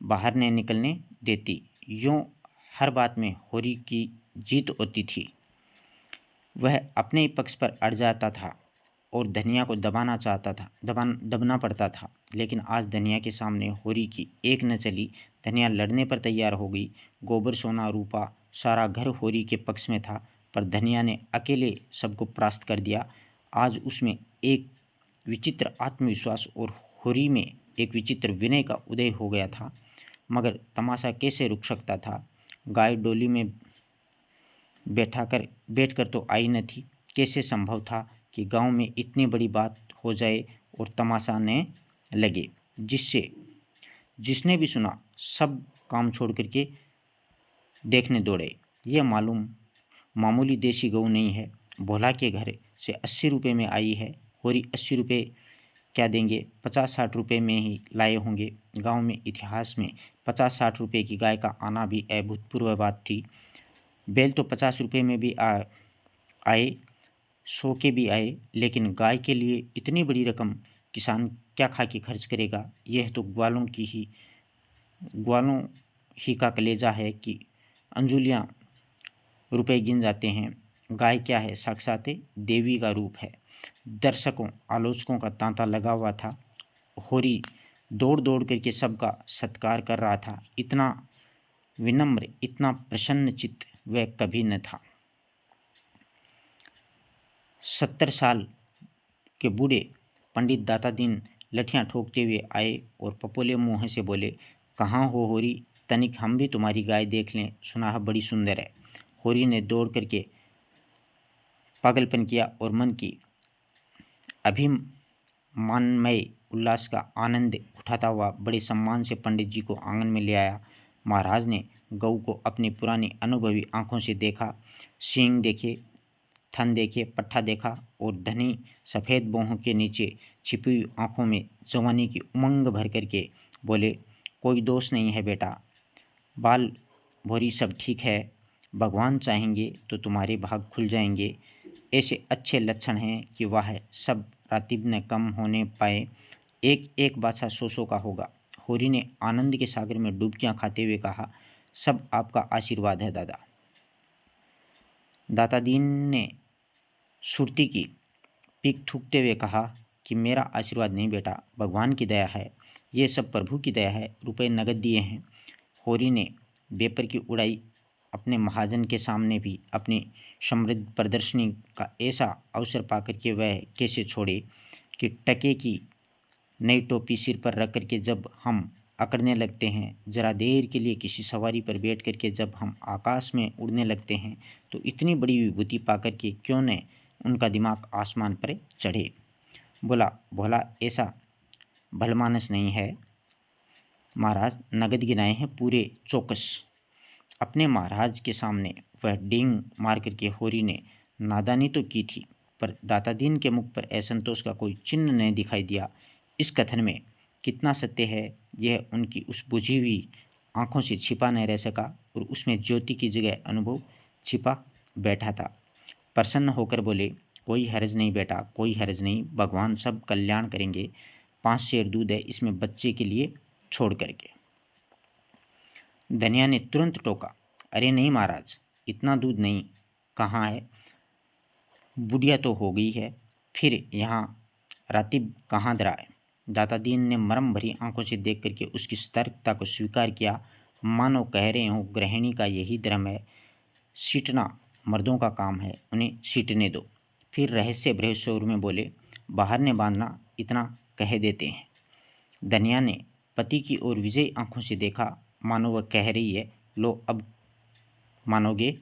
बाहर न निकलने देती। यूँ हर बात में होरी की जीत होती थी। वह अपने ही पक्ष पर अड़ जाता था और धनिया को दबना पड़ता था। लेकिन आज धनिया के सामने होरी की एक न चली। धनिया लड़ने पर तैयार हो गई। गोबर सोना रूपा सारा घर होरी के पक्ष में था, पर धनिया ने अकेले सबको परास्त कर दिया। आज उसमें एक विचित्र आत्मविश्वास और होरी में एक विचित्र विनय का उदय हो गया था। मगर तमाशा कैसे रुक सकता था? गाय डोली में बैठकर तो आई न थी। कैसे संभव था कि गांव में इतनी बड़ी बात हो जाए और तमाशा न लगे? जिसने भी सुना सब काम छोड़ करके देखने दौड़े। यह मामूली देसी गऊ नहीं है। भोला के घर से 80 रुपये में आई है। होरी 80 रुपये क्या देंगे? 50-60 रुपये में ही लाए होंगे। गांव में इतिहास में 50-60 रुपये की गाय का आना भी अभूतपूर्व बात थी। बैल तो 50 रुपये में भी आए, 100 के भी आए, लेकिन गाय के लिए इतनी बड़ी रकम किसान क्या खा के खर्च करेगा? यह तो ग्वालों ही का कलेजा है कि अंजुलियां रुपए गिन जाते हैं। गाय क्या है? साक्षात देवी का रूप है। दर्शकों आलोचकों का तांता लगा हुआ था। होरी दौड़ दौड़ करके सबका सत्कार कर रहा था। इतना विनम्र, इतना प्रसन्न चित्त वह कभी न था। 70 साल के बूढ़े पंडित दाता दीन लठियां ठोकते हुए आए और पपोले मुँह से बोले, कहाँ हो होरी? तनिक हम भी तुम्हारी गाय देख लें, सुना है बड़ी सुंदर है। होरी ने दौड़ करके पागलपन किया और मन की अभिमानमय उल्लास का आनंद उठाता हुआ बड़े सम्मान से पंडित जी को आंगन में ले आया। महाराज ने गऊ को अपनी पुरानी अनुभवी आंखों से देखा। सींग देखे, थन देखे, पट्ठा देखा और धनी सफ़ेद बाहों के नीचे छिपी हुई आंखों में जवानी की उमंग भर करके बोले, कोई दोष नहीं है बेटा, बाल भोरी सब ठीक है। भगवान चाहेंगे तो तुम्हारे भाग खुल जाएंगे। ऐसे अच्छे लक्षण हैं कि वह सब रातिब न कम होने पाए। एक एक बाछा 100 का होगा। होरी ने आनंद के सागर में डुबकियां खाते हुए कहा, सब आपका आशीर्वाद है दादा। दाता दीन ने सुरती की पीक थूकते हुए कहा कि मेरा आशीर्वाद नहीं बेटा, भगवान की दया है। ये सब प्रभु की दया है। रुपए नगद दिए हैं। होरी ने बेपर की उड़ाई। अपने महाजन के सामने भी अपनी समृद्ध प्रदर्शनी का ऐसा अवसर पाकर के वह कैसे छोड़े कि टके की नई टोपी सिर पर रख करके जब हम अकड़ने लगते हैं, जरा देर के लिए किसी सवारी पर बैठ करके जब हम आकाश में उड़ने लगते हैं, तो इतनी बड़ी विभूति पाकर के क्यों न उनका दिमाग आसमान पर चढ़े। बोला, भोला ऐसा भलमानस नहीं है। महाराज नगद गिनाए हैं पूरे चौकस। अपने महाराज के सामने वह डींग मार करके होरी ने नादानी तो की थी, पर दाता दीन के मुख पर असंतोष का कोई चिन्ह नहीं दिखाई दिया। इस कथन में कितना सत्य है यह उनकी उस बुझी हुई आंखों से छिपा नहीं रह सका, और उसमें ज्योति की जगह अनुभव छिपा बैठा था। प्रसन्न होकर बोले, कोई हर्ज नहीं बेटा, कोई हर्ज नहीं, भगवान सब कल्याण करेंगे। 5 सेर दूध है, इसमें बच्चे के लिए छोड़ करके। धनिया ने तुरंत टोका, अरे नहीं महाराज, इतना दूध नहीं, कहाँ है, बुढ़िया तो हो गई है, फिर यहाँ रातिब कहाँ दराए। दाता दीन ने मरम भरी आंखों से देख करके उसकी सतर्कता को स्वीकार किया, मानो कह रहे हो गृहिणी का यही धर्म है, सीटना मर्दों का काम है, उन्हें सीटने दो। फिर रहस्य भरे स्वर में बोले, बाहर ने बांधना इतना कह देते हैं। धनिया ने पति की ओर विजयी आंखों से देखा, मानो वह कह रही है, लो अब मानोगे।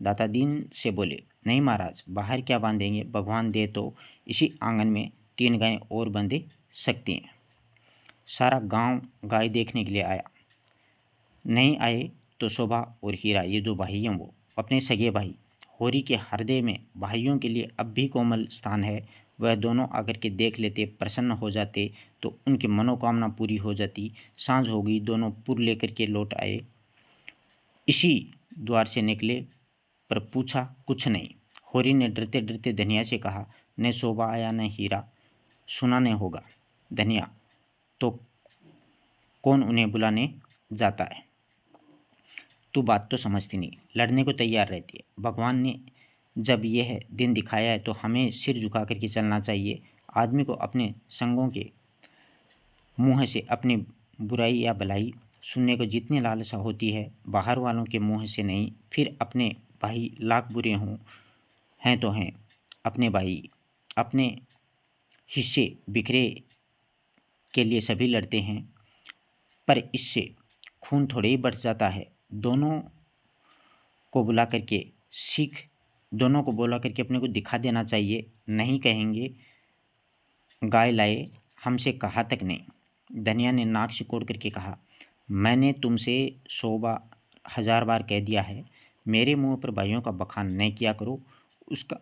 दाता दीन से बोले, नहीं महाराज, बाहर क्या बांधेंगे, भगवान दे तो इसी आंगन में 3 गायें और बंधे सकती हैं। सारा गांव गाय देखने के लिए आया। नहीं आए तो शोभा और हीरा, ये 2 भाई हैं, वो अपने सगे भाई। होरी के हृदय में भाइयों के लिए अब भी कोमल स्थान है। वह दोनों आकर के देख लेते, प्रसन्न हो जाते, तो उनकी मनोकामना पूरी हो जाती। सांझ हो गई, दोनों पुर लेकर के लौट आए। इसी द्वार से निकले, पर पूछा कुछ नहीं। होरी ने डरते डरते धनिया से कहा, न शोभा आया न हीरा, सुना नहीं होगा। धनिया, तो कौन उन्हें बुलाने जाता है? तू बात तो समझती नहीं, लड़ने को तैयार रहती है। भगवान ने जब यह दिन दिखाया है तो हमें सिर झुका करके चलना चाहिए। आदमी को अपने संगों के मुँह से अपनी बुराई या भलाई सुनने को जितनी लालसा होती है, बाहर वालों के मुँह से नहीं। फिर अपने भाई लाख बुरे हों, हैं तो हैं अपने भाई, अपने हिस्से बिखरे के लिए सभी लड़ते हैं, पर इससे खून थोड़े ही बढ़ जाता है। दोनों को बुला करके दोनों को बुला करके अपने को दिखा देना चाहिए। नहीं कहेंगे गाय लाए, हमसे कहा तक नहीं। धनिया ने नाक सिकोड़ करके कहा, मैंने तुमसे 100 बार कह दिया है, मेरे मुंह पर भाइयों का बखान नहीं किया करो। उसका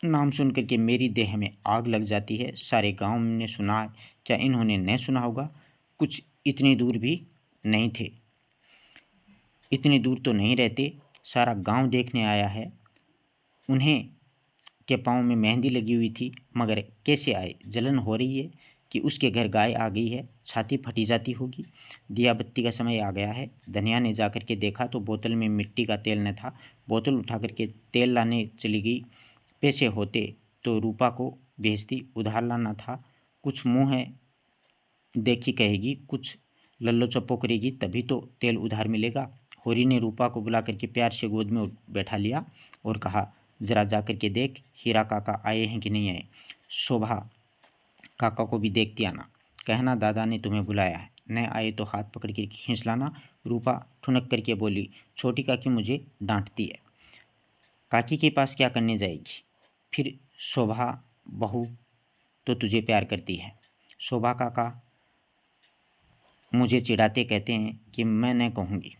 नाम सुन करके मेरी देह में आग लग जाती है। सारे गांव ने सुना है, क्या इन्होंने नहीं सुना होगा? कुछ इतनी दूर भी नहीं थे, इतनी दूर तो नहीं रहते, सारा गांव देखने आया है। उन्हें के पाँव में मेहंदी लगी हुई थी, मगर कैसे आए? जलन हो रही है कि उसके घर गाय आ गई है, छाती फटी जाती होगी। दिया बत्ती का समय आ गया है। धनिया ने जाकर के देखा तो बोतल में मिट्टी का तेल न था। बोतल उठा करके तेल लाने चली गई। पैसे होते तो रूपा को भेजती, उधार लाना था। कुछ मुँह है देखी कहेगी, कुछ लल्लो चप्पो करेगी, तभी तो तेल उधार मिलेगा। होरी ने रूपा को बुला करके प्यार से गोद में बैठा लिया और कहा, जरा जा कर के देख हीरा काका आए हैं कि नहीं आए। शोभा काका को भी देखती आना, कहना दादा ने तुम्हें बुलाया है, न आए तो हाथ पकड़ के खींच लाना। रूपा ठुनक करके बोली, छोटी काकी मुझे डांटती है। काकी के पास क्या करने जाएगी? फिर शोभा बहू तो तुझे प्यार करती है। शोभा काका मुझे चिढ़ाते, कहते हैं कि मैं न कहूँगी।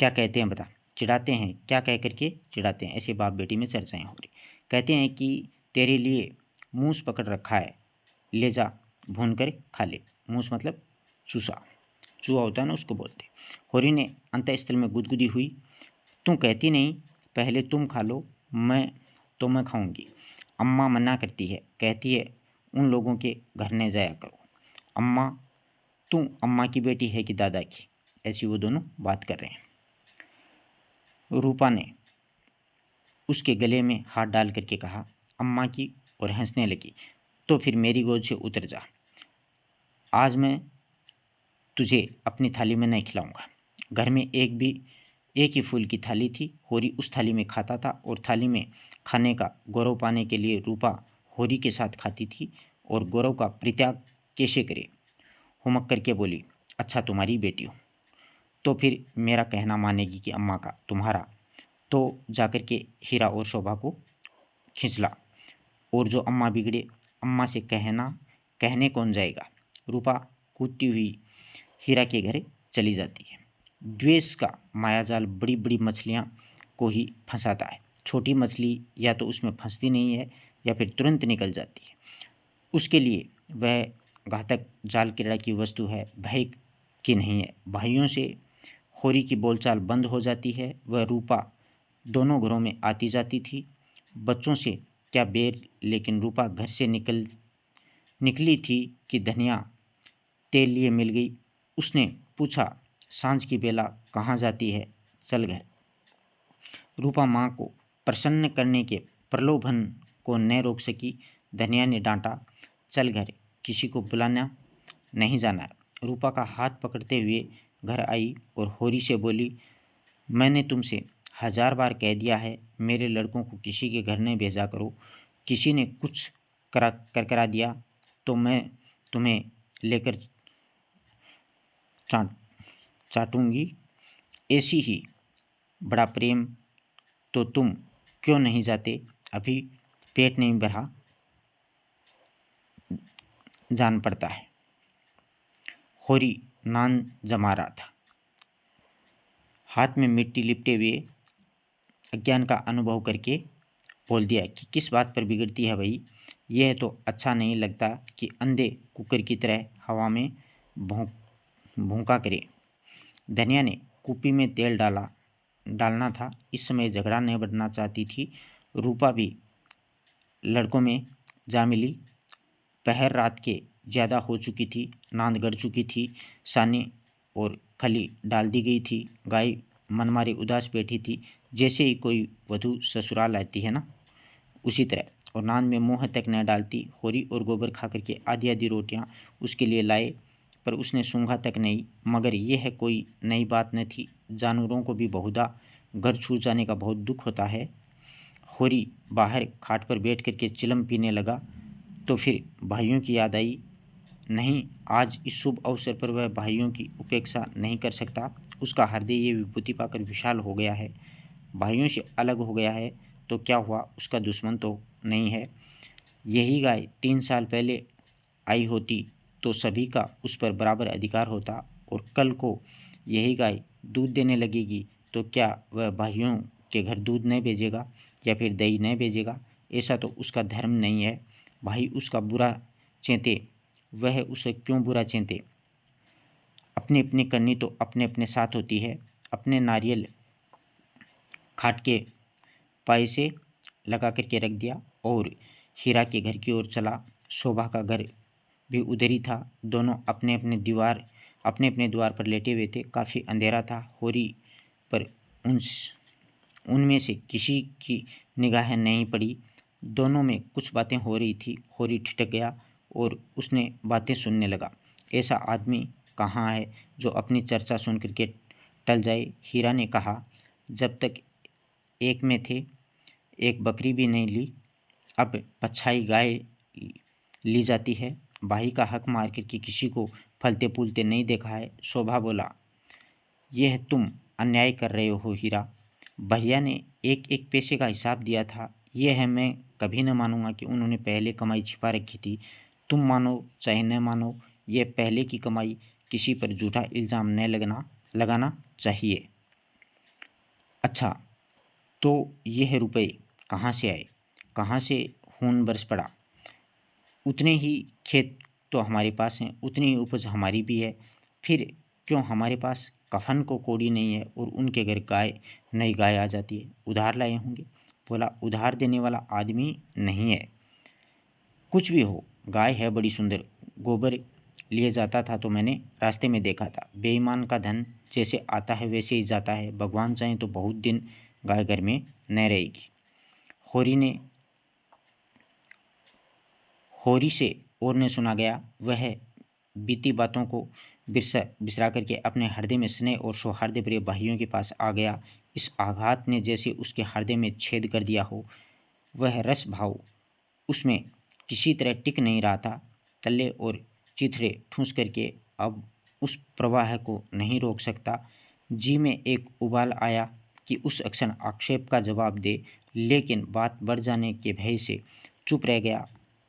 क्या कहते हैं बता? चिढ़ाते हैं, क्या कह करके चिढ़ाते हैं? ऐसे बाप बेटी में चर्चाएं हो रही। कहते हैं कि तेरे लिए मूस पकड़ रखा है, ले जा भून कर खा ले। मूस मतलब चूसा, चूहा होता है ना, उसको बोलते। होरी ने अंतःस्थल में गुदगुदी हुई, तू कहती नहीं, पहले तुम खा लो, मैं खाऊंगी। अम्मा मना करती है, कहती है उन लोगों के घर न जाया करो। अम्मा, तू अम्मा की बेटी है कि दादा की? ऐसी वो दोनों बात कर रहे हैं। रूपा ने उसके गले में हाथ डाल करके कहा, अम्मा की, और हंसने लगी। तो फिर मेरी गोद से उतर जा, आज मैं तुझे अपनी थाली में नहीं खिलाऊंगा। घर में एक ही फूल की थाली थी, होरी उस थाली में खाता था, और थाली में खाने का गौरव पाने के लिए रूपा होरी के साथ खाती थी, और गौरव का परित्याग कैसे करे? हुमक करके बोली, अच्छा तुम्हारी बेटी हो तो फिर मेरा कहना मानेगी कि अम्मा का? तुम्हारा तो जाकर के हीरा और शोभा को खिंचला, और जो अम्मा बिगड़े, अम्मा से कहने कौन जाएगा? रूपा कूदती हुई हीरा के घर चली जाती है। द्वेष का मायाजाल बड़ी बड़ी मछलियाँ को ही फंसाता है। छोटी मछली या तो उसमें फंसती नहीं है या फिर तुरंत निकल जाती है। उसके लिए वह घातक जाल क्रीड़ा की वस्तु है, भय की नहीं है। भाइयों से होरी की बोलचाल बंद हो जाती है। वह रूपा दोनों घरों में आती जाती थी। बच्चों से क्या बेर, लेकिन रूपा घर से निकली थी कि धनिया तेल लिए मिल गई। उसने पूछा, सांझ की बेला कहाँ जाती है, चल घर। रूपा माँ को प्रसन्न करने के प्रलोभन को न रोक सकी। धनिया ने डांटा, चल घर, किसी को बुलाना नहीं जाना है। रूपा का हाथ पकड़ते हुए घर आई और होरी से बोली, मैंने तुमसे 1000 बार कह दिया है, मेरे लड़कों को किसी के घर न भेजा करो। किसी ने कुछ करा दिया तो मैं तुम्हें लेकर चाटूंगी। ऐसी ही बड़ा प्रेम तो तुम क्यों नहीं जाते, अभी पेट नहीं भरा, जान पड़ता है। होरी नान जमा रहा था। हाथ में मिट्टी लिपटे हुए अज्ञान का अनुभव करके बोल दिया कि किस बात पर बिगड़ती है भाई। यह तो अच्छा नहीं लगता कि अंधे कुकर की तरह हवा में भौंका करे। धनिया ने कुपी में तेल डालना था। इस समय झगड़ा नहीं बढ़ना चाहती थी। रूपा भी लड़कों में जा मिली। पहर रात के ज़्यादा हो चुकी थी, नांद गड़ चुकी थी, सानी और खली डाल दी गई थी। गाय मनमारी उदास बैठी थी, जैसे ही कोई वधू ससुराल आती है ना, उसी तरह। और नांद में मुँह तक न डालती। होरी और गोबर खा करके आधी आधी रोटियां उसके लिए लाए, पर उसने सूंघा तक नहीं। मगर यह कोई नई बात न थी। जानवरों को भी बहुधा घर छूट जाने का बहुत दुख होता है। होरी बाहर खाट पर बैठ करके चिलम पीने लगा तो फिर भाइयों की याद आई। नहीं, आज इस शुभ अवसर पर वह भाइयों की उपेक्षा नहीं कर सकता। उसका हृदय ये विभूति पाकर विशाल हो गया है। भाइयों से अलग हो गया है तो क्या हुआ, उसका दुश्मन तो नहीं है। यही गाय 3 साल पहले आई होती तो सभी का उस पर बराबर अधिकार होता, और कल को यही गाय दूध देने लगेगी तो क्या वह भाइयों के घर दूध नहीं भेजेगा या फिर दही नहीं भेजेगा? ऐसा तो उसका धर्म नहीं है। भाई उसका बुरा चेते, वह उसे क्यों बुरा चेते? अपनी अपनी करनी तो अपने अपने साथ होती है। अपने नारियल खाट के पाए से लगा करके रख दिया और हीरा के घर की ओर चला। शोभा का घर भी उधर ही था। दोनों अपने अपने द्वार पर लेटे हुए थे। काफ़ी अंधेरा था। होरी पर उनमें से किसी की निगाह नहीं पड़ी। दोनों में कुछ बातें हो रही थी। होरी ठिठक गया और उसने बातें सुनने लगा। ऐसा आदमी कहाँ है जो अपनी चर्चा सुन करके टल जाए? हीरा ने कहा, जब तक एक में थे एक बकरी भी नहीं ली, अब पछाई गाय ली जाती है। भाई का हक मार करके किसी को फलते फूलते नहीं देखा है। शोभा बोला, यह तुम अन्याय कर रहे हो हीरा। भैया ने एक एक पैसे का हिसाब दिया था। यह है, मैं कभी न मानूंगा कि उन्होंने पहले कमाई छिपा रखी थी। तुम मानो चाहे न मानो, यह पहले की कमाई। किसी पर झूठा इल्ज़ाम न लगाना चाहिए। अच्छा, तो यह रुपए कहाँ से आए? कहाँ से खून बरस पड़ा? उतने ही खेत तो हमारे पास हैं, उतनी ही उपज हमारी भी है। फिर क्यों हमारे पास कफन को कौड़ी नहीं है और उनके घर नई गाय आ जाती है? उधार लाए होंगे। बोला, उधार देने वाला आदमी नहीं है। कुछ भी हो, गाय है बड़ी सुंदर। गोबर लिए जाता था तो मैंने रास्ते में देखा था। बेईमान का धन जैसे आता है वैसे ही जाता है। भगवान चाहे तो बहुत दिन गाय घर में न रहेगी। होरी से और ने सुना गया। वह बीती बातों को बिसरा करके अपने हृदय में स्नेह और सौहार्द प्रिय भाइयों के पास आ गया। इस आघात ने जैसे उसके हृदय में छेद कर दिया हो। वह रस भाव उसमें किसी तरह टिक नहीं रहा था। तल्ले और चिथड़े ठूंस करके अब उस प्रवाह को नहीं रोक सकता। जी में एक उबाल आया कि उस क्षण आक्षेप का जवाब दे, लेकिन बात बढ़ जाने के भय से चुप रह गया।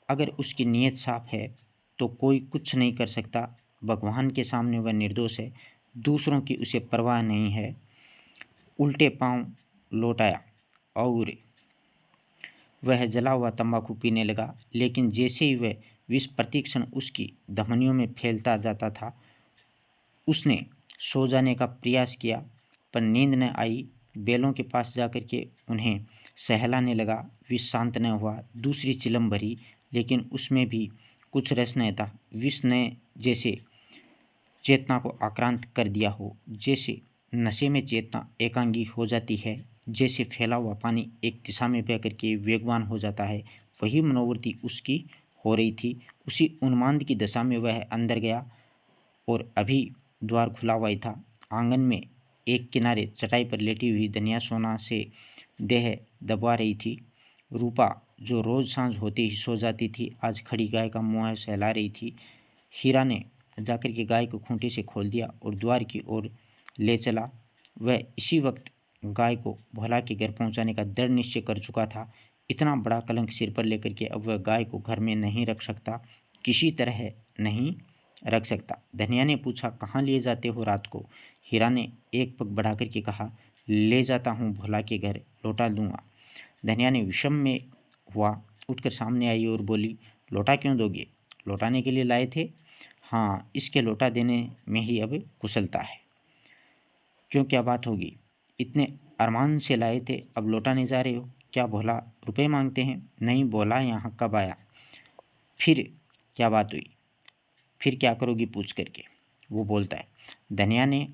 अगर उसकी नीयत साफ है तो कोई कुछ नहीं कर सकता। भगवान के सामने वह निर्दोष है, दूसरों की उसे परवाह नहीं है। उल्टे पांव लौट आया और वह जला हुआ तंबाकू पीने लगा, लेकिन जैसे ही वह विष प्रतिक्षण उसकी धमनियों में फैलता जाता था, उसने सो जाने का प्रयास किया, पर नींद न आई। बैलों के पास जाकर के उन्हें सहलाने लगा। विष शांत न हुआ। दूसरी चिलम भरी, लेकिन उसमें भी कुछ रस न था। विष ने जैसे चेतना को आक्रांत कर दिया हो, जैसे नशे में चेतना एकांगी हो जाती है, जैसे फैला हुआ पानी एक दिशा में बह करके वेगवान हो जाता है, वही मनोवृत्ति उसकी हो रही थी। उसी उन्माद की दशा में वह अंदर गया और अभी द्वार खुला हुआ ही था। आंगन में एक किनारे चटाई पर लेटी हुई धनिया सोना से देह दबा रही थी। रूपा, जो रोज सांझ होते ही सो जाती थी, आज खड़ी गाय का मुँह सहला रही थी। हीरा ने जाकर के गाय को खूंटे से खोल दिया और द्वार की ओर ले चला। वह इसी वक्त गाय को भोला के घर पहुंचाने का दृढ़ निश्चय कर चुका था। इतना बड़ा कलंक सिर पर लेकर के अब वह गाय को घर में नहीं रख सकता, किसी तरह नहीं रख सकता। धनिया ने पूछा, कहाँ लिए जाते हो रात को? हीरा ने एक पग बढ़ा करके कहा, ले जाता हूँ भोला के घर, लौटा दूंगा। धनिया ने विषम में हुआ उठकर सामने आई और बोली, लौटा क्यों दोगे? लौटाने के लिए लाए थे। हाँ, इसके लौटा देने में ही अब कुशलता है। क्यों, क्या बात होगी? इतने अरमान से लाए थे, अब लौटाने जा रहे हो? क्या भोला रुपए मांगते हैं? नहीं, भोला यहाँ कब आया? फिर क्या बात हुई? फिर क्या करोगी पूछ करके? वो बोलता है। धनिया ने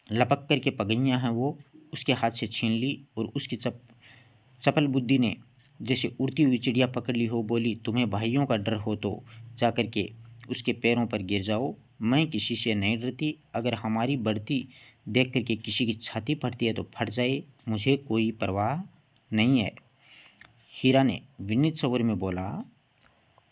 लपक करके पगैयाँ हैं वो उसके हाथ से छीन ली और उसकी चपल बुद्धि ने जैसे उड़ती हुई चिड़िया पकड़ ली हो। बोली, तुम्हें भाइयों का डर हो तो जा करके उसके पैरों पर गिर जाओ। मैं किसी से नहीं डरती। अगर हमारी बढ़ती देख करके किसी की छाती फटती है तो फट जाए, मुझे कोई परवाह नहीं है। हीरा ने विनीत स्वर में बोला,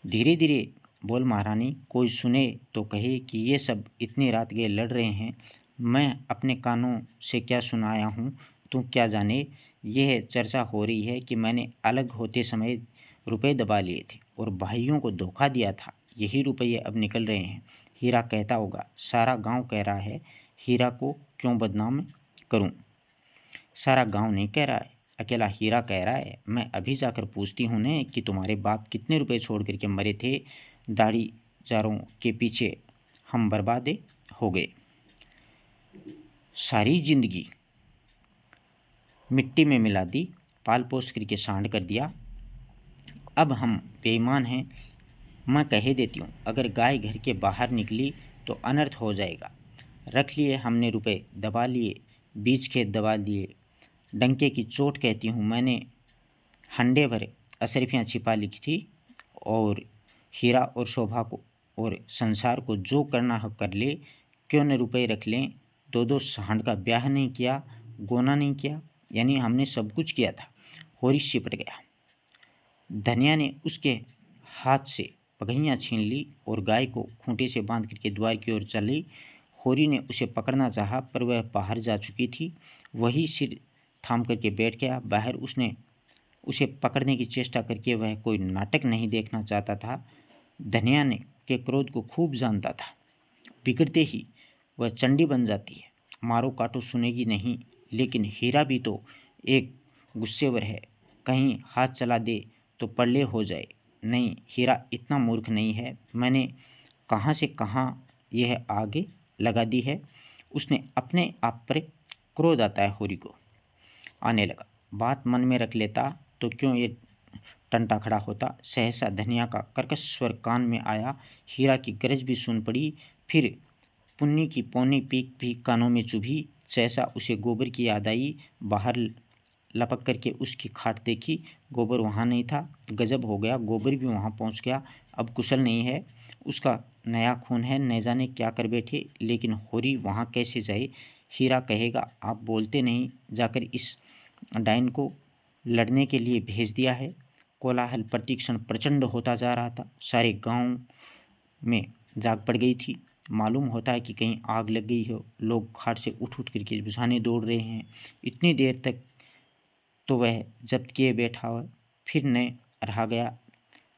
धीरे धीरे बोल महारानी, कोई सुने तो कहे कि ये सब इतनी रात गए लड़ रहे हैं। मैं अपने कानों से क्या सुनाया हूँ तू क्या जाने। यह चर्चा हो रही है कि मैंने अलग होते समय रुपए दबा लिए थे और भाइयों को धोखा दिया था, यही रुपये अब निकल रहे हैं। हीरा कहता होगा, सारा गांव कह रहा है, हीरा को क्यों बदनाम करूं? सारा गांव नहीं कह रहा है, अकेला हीरा कह रहा है। मैं अभी जाकर पूछती हूँ ने कि तुम्हारे बाप कितने रुपए छोड़ करके मरे थे। दाढ़ीदारों के पीछे हम बर्बाद हो गए, सारी जिंदगी मिट्टी में मिला दी, पाल पोस करके सांड कर दिया। अब हम बेईमान हैं। मैं कह देती हूँ, अगर गाय घर के बाहर निकली तो अनर्थ हो जाएगा। रख लिए हमने रुपए, दबा लिए, बीज खेत दबा लिए। डंके की चोट कहती हूँ, मैंने हंडे भर असरफियाँ छिपा लिखी थी और हीरा और शोभा को और संसार को जो करना हो कर ले, क्यों न रुपए रख लें। दो दो सांड का ब्याह नहीं किया, गोना नहीं किया, यानी हमने सब कुछ किया था। होरी सिपट गया। धनिया ने उसके हाथ से पगहियाँ छीन ली और गाय को खूंटे से बांध करके द्वार की ओर चली। होरी ने उसे पकड़ना चाहा, पर वह बाहर जा चुकी थी। वही सिर थाम करके बैठ गया। बाहर उसने उसे पकड़ने की चेष्टा करके वह कोई नाटक नहीं देखना चाहता था। धनिया ने के क्रोध को खूब जानता था। बिगड़ते ही वह चंडी बन जाती है, मारो काटो सुनेगी नहीं। लेकिन हीरा भी तो एक गुस्सेवर है, कहीं हाथ चला दे तो पल्ले हो जाए। नहीं, हीरा इतना मूर्ख नहीं है। मैंने कहाँ से कहाँ यह आगे लगा दी है। उसने अपने आप पर क्रोध आता है होरी को आने लगा। बात मन में रख लेता तो क्यों ये टंटा खड़ा होता। सहसा धनिया का कर्कश स्वर कान में आया। हीरा की गरज भी सुन पड़ी। फिर पुन्नी की पौनी पीक भी कानों में चुभी। सहसा उसे गोबर की याद आई। बाहर लपक करके उसकी खाट देखी, गोबर वहाँ नहीं था। गजब हो गया, गोबर भी वहाँ पहुँच गया। अब कुशल नहीं है, उसका नया खून है, न जाने क्या कर बैठे। लेकिन होरी वहाँ कैसे जाए? हीरा कहेगा, आप बोलते नहीं, जाकर इस डाइन को लड़ने के लिए भेज दिया है। कोलाहल प्रतिक्षण प्रचंड होता जा रहा था। सारे गांव में जाग पड़ गई थी। मालूम होता है कि कहीं आग लग गई हो। लोग खाट से उठ उठ करके बुझाने दौड़ रहे हैं। इतनी देर तक तो वह जब्त किए बैठा हुआ, फिर न रहा गया।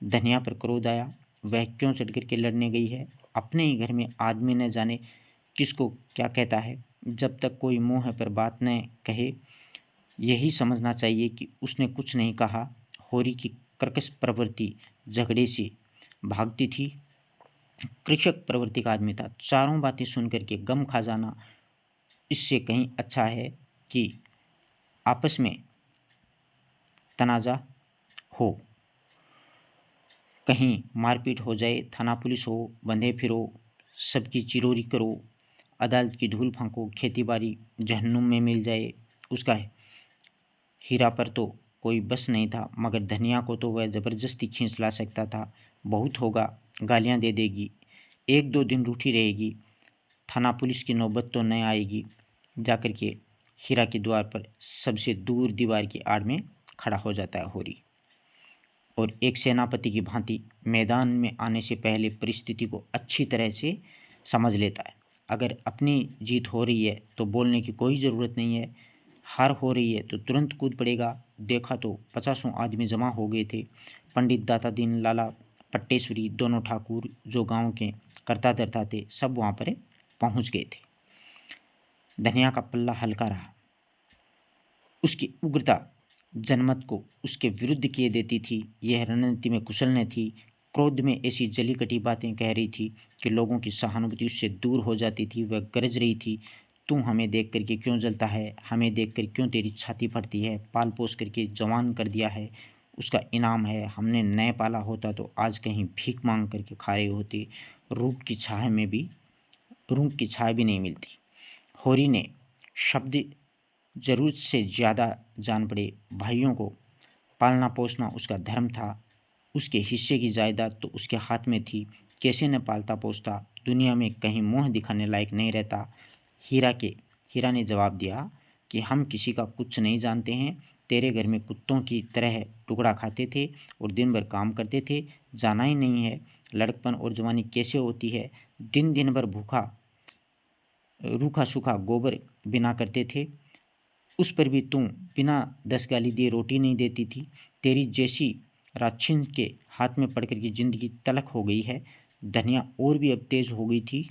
धनिया पर क्रोध आया। वह क्यों चढ़ करके लड़ने गई है? अपने ही घर में आदमी न जाने किसको क्या कहता है। जब तक कोई मुँह पर बात न कहे यही समझना चाहिए कि उसने कुछ नहीं कहा। होरी की कर्कश प्रवृत्ति झगड़े से भागती थी। कृषक प्रवृत्ति का आदमी था। चारों बातें सुन करके गम खा जाना इससे कहीं अच्छा है कि आपस में तनाजा हो, कहीं मारपीट हो जाए, थाना पुलिस हो, बंधे फिरो, सबकी चिरोरी करो, अदालत की धूल फांको, खेतीबाड़ी जहन्नुम में मिल जाए। उसका हीरा पर तो कोई बस नहीं था, मगर धनिया को तो वह ज़बरदस्ती खींच ला सकता था। बहुत होगा, गालियाँ दे देगी, 1-2 दिन रूठी रहेगी, थाना पुलिस की नौबत तो न आएगी। जाकर के हीरा के द्वार पर सबसे दूर दीवार की आड़ में खड़ा हो जाता है होरी, और एक सेनापति की भांति मैदान में आने से पहले परिस्थिति को अच्छी तरह से समझ लेता है। अगर अपनी जीत हो रही है तो बोलने की कोई ज़रूरत नहीं है, हार हो रही है तो तुरंत कूद पड़ेगा। देखा तो 50 आदमी जमा हो गए थे। पंडित दाता दीन लाला पट्टेश्वरी, दोनों ठाकुर जो गांव के करता धरता थे, सब वहाँ पर पहुँच गए थे। धनिया का पल्ला हल्का रहा। उसकी उग्रता जनमत को उसके विरुद्ध किए देती थी। यह रणनीति में कुशल न थी। क्रोध में ऐसी जली कटी बातें कह रही थी कि लोगों की सहानुभूति उससे दूर हो जाती थी। वह गरज रही थी, तू हमें देख करके क्यों जलता है, हमें देख कर क्यों तेरी छाती फटती है। पाल पोस करके जवान कर दिया है, उसका इनाम है। हमने नए पाला होता तो आज कहीं भीख मांग करके खा रहे होते। रूख की छाया भी नहीं मिलती। होरी ने शब्द ज़रूरत से ज़्यादा जान पड़े। भाइयों को पालना पोसना उसका धर्म था। उसके हिस्से की जायदाद तो उसके हाथ में थी। कैसे न पालता पोसता, दुनिया में कहीं मुँह दिखाने लायक नहीं रहता। हीरा ने जवाब दिया कि हम किसी का कुछ नहीं जानते हैं। तेरे घर में कुत्तों की तरह टुकड़ा खाते थे और दिन भर काम करते थे। जाना ही नहीं है लड़कपन और जवानी कैसे होती है। दिन भर रूखा सूखा गोबर बिना करते थे, उस पर भी तुम बिना 10 गाली दिए रोटी नहीं देती थी। तेरी जैसी राक्षिन के हाथ में पड़कर की जिंदगी तलख हो गई है। धनिया और भी अब तेज हो गई थी।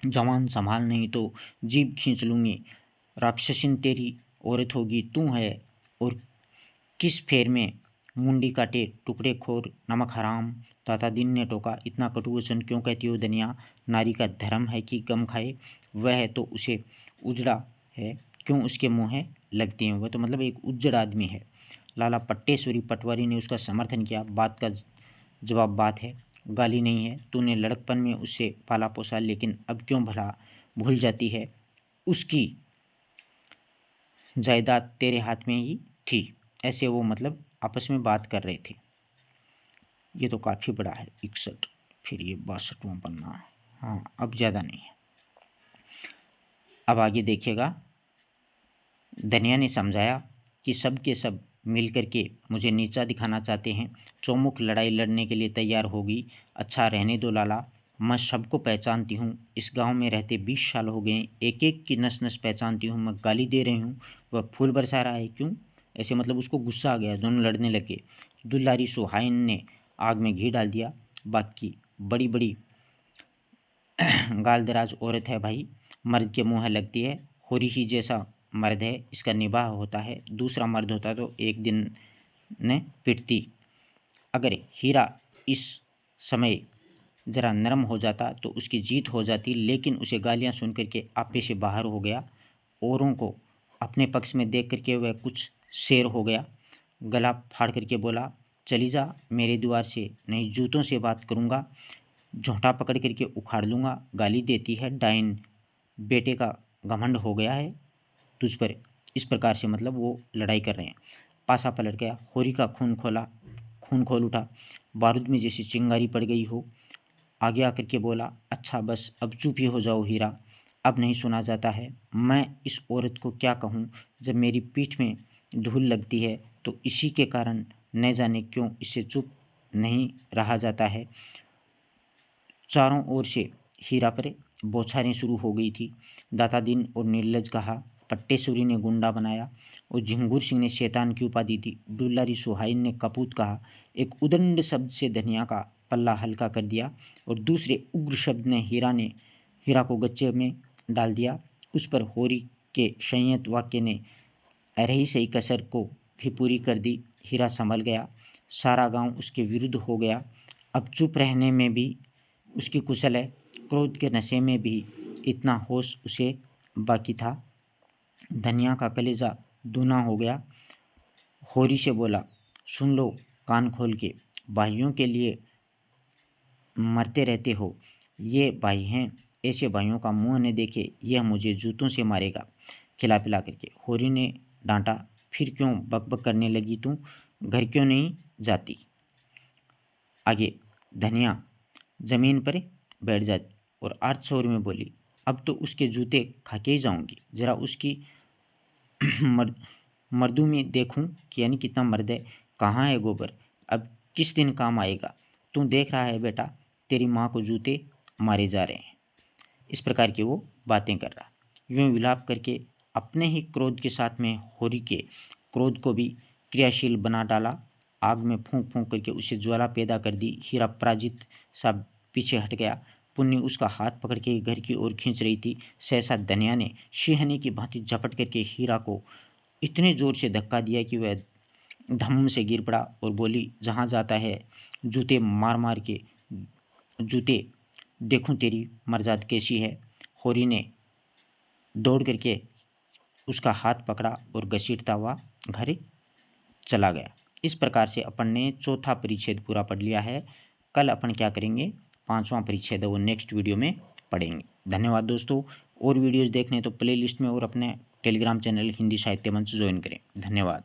जवान संभाल नहीं तो जीभ खींच लूँगी। राक्षसिन तेरी औरत होगी तू है, और किस फेर में मुंडी काटे टुकड़े खोर नमक हराम। दाता दीन ने टोका, इतना कटु वचन क्यों कहती हो धनिया। नारी का धर्म है कि गम खाए। वह है तो उसे उजड़ा है, क्यों उसके मुँह लगती हैं। वह तो मतलब एक उज्जड़ आदमी है। लाला पट्टेश्वरी पटवारी ने उसका समर्थन किया। बात का जवाब बात है, गाली नहीं है। तूने लड़कपन में उससे पाला पोसा, लेकिन अब क्यों भला भूल जाती है। उसकी जायदाद तेरे हाथ में ही थी। ऐसे वो मतलब आपस में बात कर रहे थे। ये तो काफ़ी बड़ा है 61, फिर ये 62वां पन्ना। हाँ, अब ज़्यादा नहीं है। अब आगे देखिएगा। धनिया ने समझाया कि सब के सब मिलकर के मुझे नीचा दिखाना चाहते हैं। चौमुख लड़ाई लड़ने के लिए तैयार होगी। अच्छा रहने दो लाला, मैं सबको पहचानती हूँ। इस गांव में रहते 20 साल हो गए। एक एक की नस नस पहचानती हूँ। मैं गाली दे रही हूँ, वह फूल बरसा रहा है। क्यों ऐसे, मतलब उसको गुस्सा आ गया। दोनों लड़ने लगे। दुलारी सुहाइन ने आग में घी डाल दिया। बाकी बड़ी बड़ी गाल दराज औरत है भाई, मर्द के मुँह लगती है। होरी ही जैसा मर्द है, इसका निबाह होता है। दूसरा मर्द होता तो एक दिन ने पिटती। अगर हीरा इस समय ज़रा नरम हो जाता तो उसकी जीत हो जाती, लेकिन उसे गालियां सुन करके आपे से बाहर हो गया। औरों को अपने पक्ष में देख करके वह कुछ शेर हो गया। गला फाड़ करके बोला, चली जा मेरे द्वार से, नहीं जूतों से बात करूँगा, झोंटा पकड़ करके उखाड़ लूँगा। गाली देती है डाइन, बेटे का घमंड हो गया है तुझ पर। इस प्रकार से मतलब वो लड़ाई कर रहे हैं। पासा पलट गया। होरी का खून खोल उठा, बारूद में जैसी चिंगारी पड़ गई हो। आगे आकर के बोला, अच्छा बस अब चुप ही हो जाओ हीरा, अब नहीं सुना जाता है। मैं इस औरत को क्या कहूँ। जब मेरी पीठ में धूल लगती है तो इसी के कारण न जाने क्यों इससे चुप नहीं रहा जाता है। चारों ओर से हीरा पर बौछारें शुरू हो गई थी। दाता दीन और निर्लज कहा, पट्टेश्वरी ने गुंडा बनाया, और झिंगुर सिंह ने शैतान की उपाधि दी। दुलारी सुहाइन ने कपूत कहा। एक उदंड शब्द से धनिया का पल्ला हल्का कर दिया और दूसरे उग्र शब्द ने हीरा को गच्चे में डाल दिया। उस पर होरी के संयत वाक्य ने रही सही कसर को भी पूरी कर दी। हीरा संभल गया, सारा गांव उसके विरुद्ध हो गया। अब चुप रहने में भी उसकी कुशल है, क्रोध के नशे में भी इतना होश उसे बाकी था। धनिया का कलेजा दूना हो गया। होरी से बोला, सुन लो कान खोल के, भाइयों के लिए मरते रहते हो। ये भाई हैं, ऐसे भाइयों का मुंह न देखे यह मुझे जूतों से मारेगा। खिला पिला करके होरी ने डांटा, फिर क्यों बकबक करने लगी तू, घर क्यों नहीं जाती। आगे धनिया जमीन पर बैठ जाती और आर्त स्वर में बोली, अब तो उसके जूते खा के ही जाऊंगी। जरा उसकी मर्दू में देखूं कि यानी कितना मर्द है। कहाँ है गोबर, अब किस दिन काम आएगा। तू देख रहा है बेटा, तेरी माँ को जूते मारे जा रहे हैं। इस प्रकार की वो बातें कर रहा। यूं विलाप करके अपने ही क्रोध के साथ में होरी के क्रोध को भी क्रियाशील बना डाला। आग में फूंक फूंक करके उसे ज्वाला पैदा कर दी। हीरा पराजित सा पीछे हट गया। पुन्नी उसका हाथ पकड़ के घर की ओर खींच रही थी। सहसा धनिया ने सिंहनी की भांति झपट करके हीरा को इतने जोर से धक्का दिया कि वह धम्म से गिर पड़ा और बोली, जहाँ जाता है जूते मार मार के जूते देखूं तेरी मर्जाद कैसी है। होरी ने दौड़ करके उसका हाथ पकड़ा और घसीटता हुआ घर चला गया। इस प्रकार से अपन ने चौथा परिच्छेद पूरा पढ़ लिया है। कल अपन क्या करेंगे, पांचवां परिच्छेद है वो नेक्स्ट वीडियो में पढ़ेंगे। धन्यवाद दोस्तों। और वीडियोज़ देखने तो प्लेलिस्ट में और अपने टेलीग्राम चैनल हिंदी साहित्य मंच ज्वाइन करें। धन्यवाद।